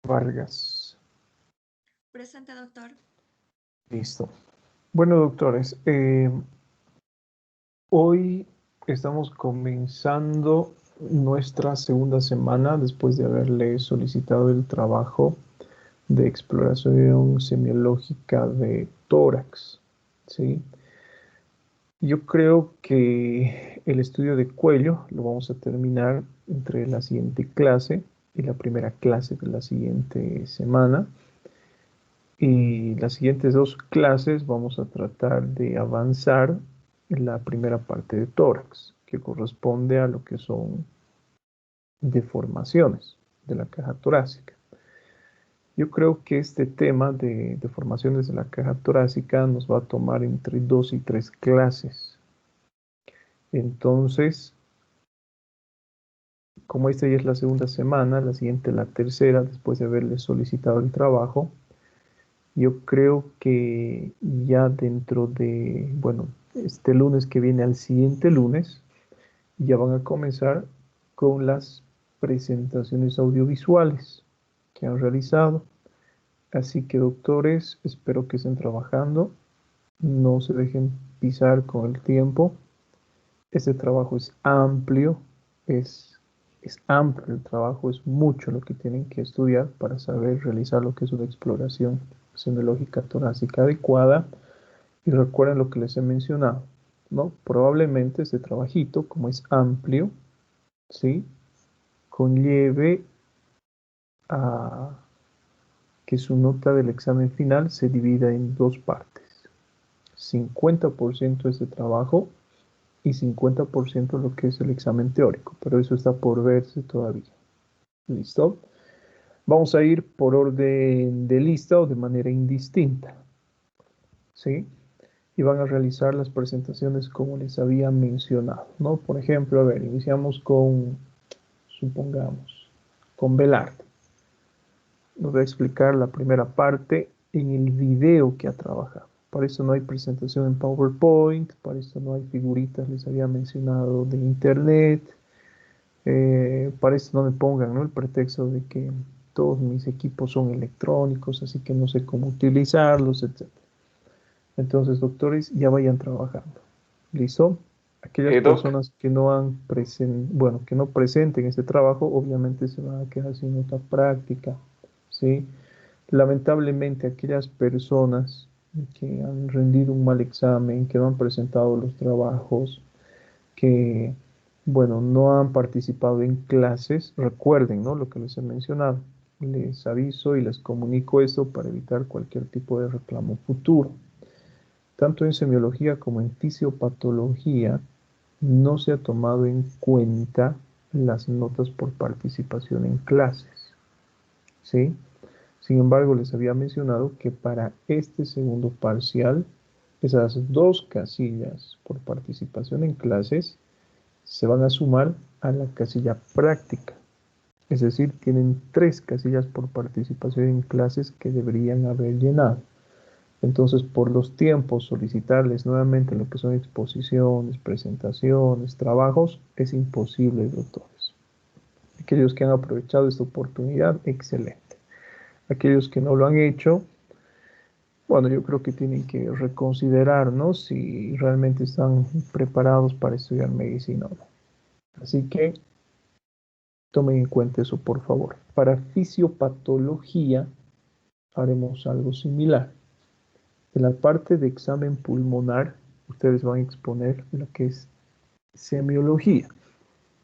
Vargas. Presente, doctor. Listo. Bueno, doctores, hoy estamos comenzando nuestra segunda semana después de haberle solicitado el trabajo de exploración semiológica de tórax, ¿sí? Yo creo que el estudio de cuello lo vamos a terminar entre la siguiente clase y la primera clase de la siguiente semana. Y las siguientes dos clases vamos a tratar de avanzar en la primera parte de tórax, que corresponde a lo que son deformaciones de la caja torácica. Yo creo que este tema de deformaciones de la caja torácica nos va a tomar entre 2 y 3 clases. Entonces, como esta ya es la segunda semana, la siguiente la tercera, después de haberle solicitado el trabajo, yo creo que ya dentro de, bueno, este lunes que viene al siguiente lunes, ya van a comenzar con las presentaciones audiovisuales que han realizado. Así que, doctores, espero que estén trabajando, no se dejen pisar con el tiempo. Este trabajo es amplio, es amplio el trabajo, es mucho lo que tienen que estudiar para saber realizar lo que es una exploración semiológica torácica adecuada. Y recuerden lo que les he mencionado, ¿no? Probablemente este trabajito, como es amplio, ¿sí?, conlleve a que su nota del examen final se divida en dos partes. 50% de este trabajo y 50% lo que es el examen teórico, pero eso está por verse todavía. ¿Listo? Vamos a ir por orden de lista o de manera indistinta. ¿sí? Y van a realizar las presentaciones como les había mencionado, ¿no? Por ejemplo, a ver, iniciamos con, supongamos, con Belard. Nos voy a explicar la primera parte en el video que ha trabajado. Para eso no hay presentación en PowerPoint, para eso no hay figuritas, les había mencionado, de internet. Para eso no me pongan, ¿no?, el pretexto de que todos mis equipos son electrónicos, así que no sé cómo utilizarlos, etc. Entonces, doctores, ya vayan trabajando. ¿Listo? Aquellas Doc. personas que no han que no presenten este trabajo, obviamente se van a quedar sin nota práctica, ¿sí? Lamentablemente, aquellas personas que han rendido un mal examen, que no han presentado los trabajos, que, bueno, no han participado en clases, recuerden, ¿no?, lo que les he mencionado. Les aviso y les comunico esto para evitar cualquier tipo de reclamo futuro. Tanto en semiología como en fisiopatología no se ha tomado en cuenta las notas por participación en clases, ¿sí? Sin embargo, les había mencionado que para este segundo parcial, esas 2 casillas por participación en clases se van a sumar a la casilla práctica. Es decir, tienen 3 casillas por participación en clases que deberían haber llenado. Entonces, por los tiempos, solicitarles nuevamente lo que son exposiciones, presentaciones, trabajos, es imposible, doctores. Aquellos que han aprovechado esta oportunidad, excelente. Aquellos que no lo han hecho, bueno, yo creo que tienen que reconsiderar, ¿no?, si realmente están preparados para estudiar medicina o no. Así que tomen en cuenta eso, por favor. Para fisiopatología haremos algo similar. En la parte de examen pulmonar, ustedes van a exponer lo que es semiología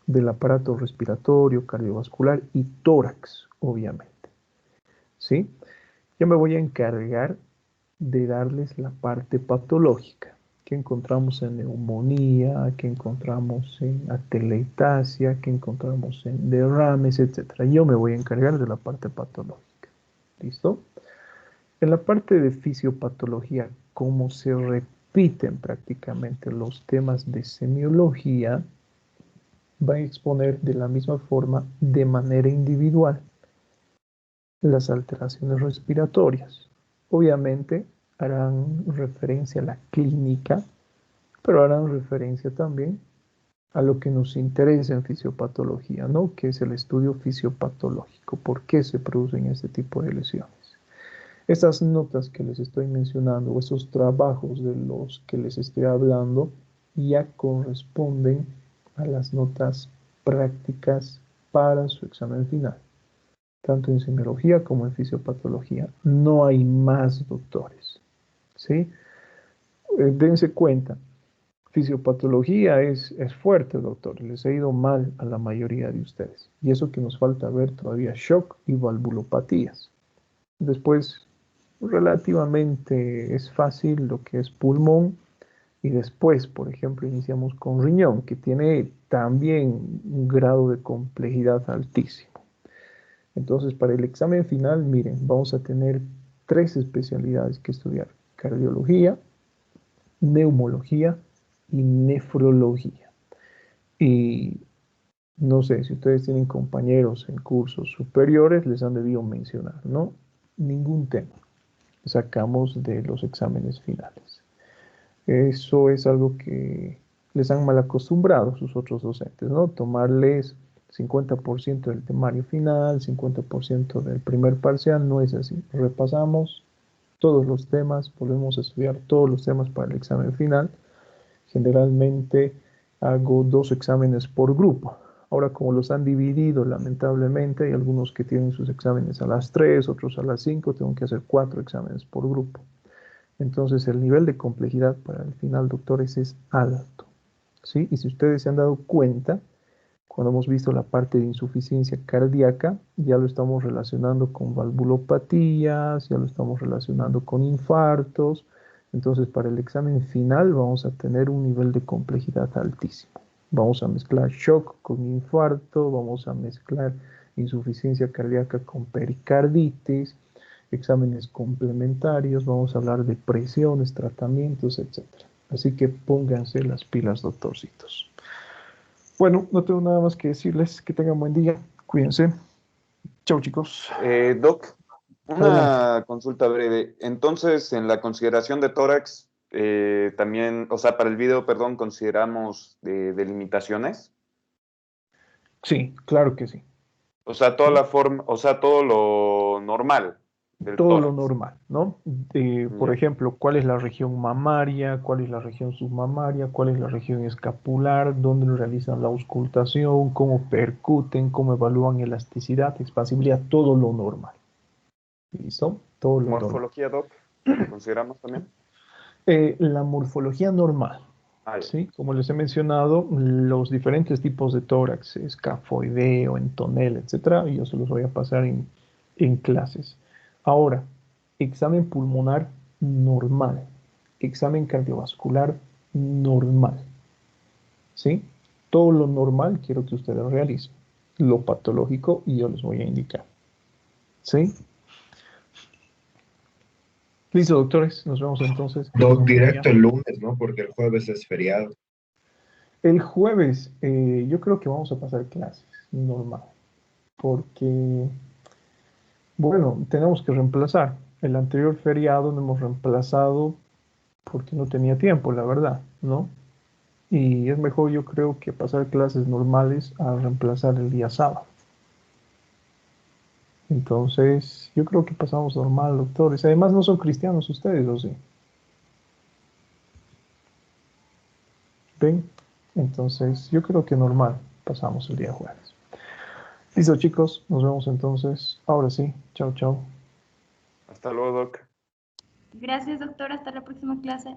del aparato respiratorio, cardiovascular y tórax, obviamente. ¿Sí? Yo me voy a encargar de darles la parte patológica, que encontramos en neumonía, que encontramos en atelectasia, que encontramos en derrames, etc. Yo me voy a encargar de la parte patológica. ¿Listo? En la parte de fisiopatología, como se repiten prácticamente los temas de semiología, va a exponer de la misma forma, de manera individual, las alteraciones respiratorias. Obviamente harán referencia a la clínica, pero harán referencia también a lo que nos interesa en fisiopatología, ¿no?, que es el estudio fisiopatológico. ¿Por qué se producen este tipo de lesiones? Estas notas que les estoy mencionando, o esos trabajos de los que les estoy hablando, ya corresponden a las notas prácticas para su examen final, tanto en semiología como en fisiopatología. No hay más, doctores, ¿sí? Dense cuenta, fisiopatología es fuerte, doctor. Les ha ido mal a la mayoría de ustedes. Y eso que nos falta ver todavía, shock y valvulopatías. Después, relativamente es fácil lo que es pulmón. Y después, por ejemplo, iniciamos con riñón, que tiene también un grado de complejidad altísimo. Entonces, para el examen final, miren, vamos a tener 3 especialidades que estudiar: cardiología, neumología y nefrología. Y no sé, si ustedes tienen compañeros en cursos superiores, les han debido mencionar, ¿no? Ningún tema sacamos de los exámenes finales. Eso es algo que les han mal acostumbrado sus otros docentes, ¿no? Tomarles 50% del temario final, 50% del primer parcial. No es así. Repasamos todos los temas, volvemos a estudiar todos los temas para el examen final. Generalmente hago 2 exámenes por grupo. Ahora, como los han dividido, lamentablemente, hay algunos que tienen sus exámenes a las 3, otros a las 5, tengo que hacer 4 exámenes por grupo. Entonces, el nivel de complejidad para el final, doctores, es alto, ¿sí? Y si ustedes se han dado cuenta, cuando hemos visto la parte de insuficiencia cardíaca, ya lo estamos relacionando con valvulopatías, ya lo estamos relacionando con infartos. Entonces, para el examen final vamos a tener un nivel de complejidad altísimo. Vamos a mezclar shock con infarto, vamos a mezclar insuficiencia cardíaca con pericarditis, exámenes complementarios, vamos a hablar de presiones, tratamientos, etc. Así que pónganse las pilas, doctorcitos. Bueno, no tengo nada más que decirles. Que tengan buen día. Cuídense. Chao, chicos. Doc, una Adelante. consulta breve. Entonces, en la consideración de tórax, también, o sea, para el video, perdón, consideramos delimitaciones. Sí, claro que sí. O sea, toda la forma, o sea, todo lo normal del Todo lo tórax. normal, ¿no? Por Ya. ejemplo, ¿cuál es la región mamaria? ¿Cuál es la región submamaria? ¿Cuál es la región escapular? ¿Dónde realizan la auscultación? ¿Cómo percuten? ¿Cómo evalúan elasticidad, expansibilidad? Todo lo normal. ¿Listo? Todo lo normal. Morfología, Doc, ¿lo consideramos también? La morfología normal. Ah, ya. ¿Sí? Como les he mencionado, los diferentes tipos de tórax, escafoideo, entonel, etcétera, y yo se los voy a pasar en clases. Ahora, examen pulmonar normal, examen cardiovascular normal. ¿Sí? Todo lo normal quiero que ustedes realicen. Lo patológico yo les voy a indicar. ¿Sí? Listo, doctores. Nos vemos entonces. Que Doc, tengan un buen día. directo el lunes, ¿no? Porque el jueves es feriado. El jueves, yo creo que vamos a pasar clases normal, porque, bueno, tenemos que reemplazar. El anterior feriado lo hemos reemplazado porque no tenía tiempo, la verdad, ¿no? Y es mejor, yo creo, que pasar clases normales a reemplazar el día sábado. Entonces, yo creo que pasamos normal, doctores. Además, no son cristianos ustedes, ¿o sí? ¿Ven? Entonces, yo creo que normal pasamos el día jueves. Listo, chicos, nos vemos entonces. Ahora sí, chao, chao. Hasta luego, Doc. Gracias, doctor. Hasta la próxima clase.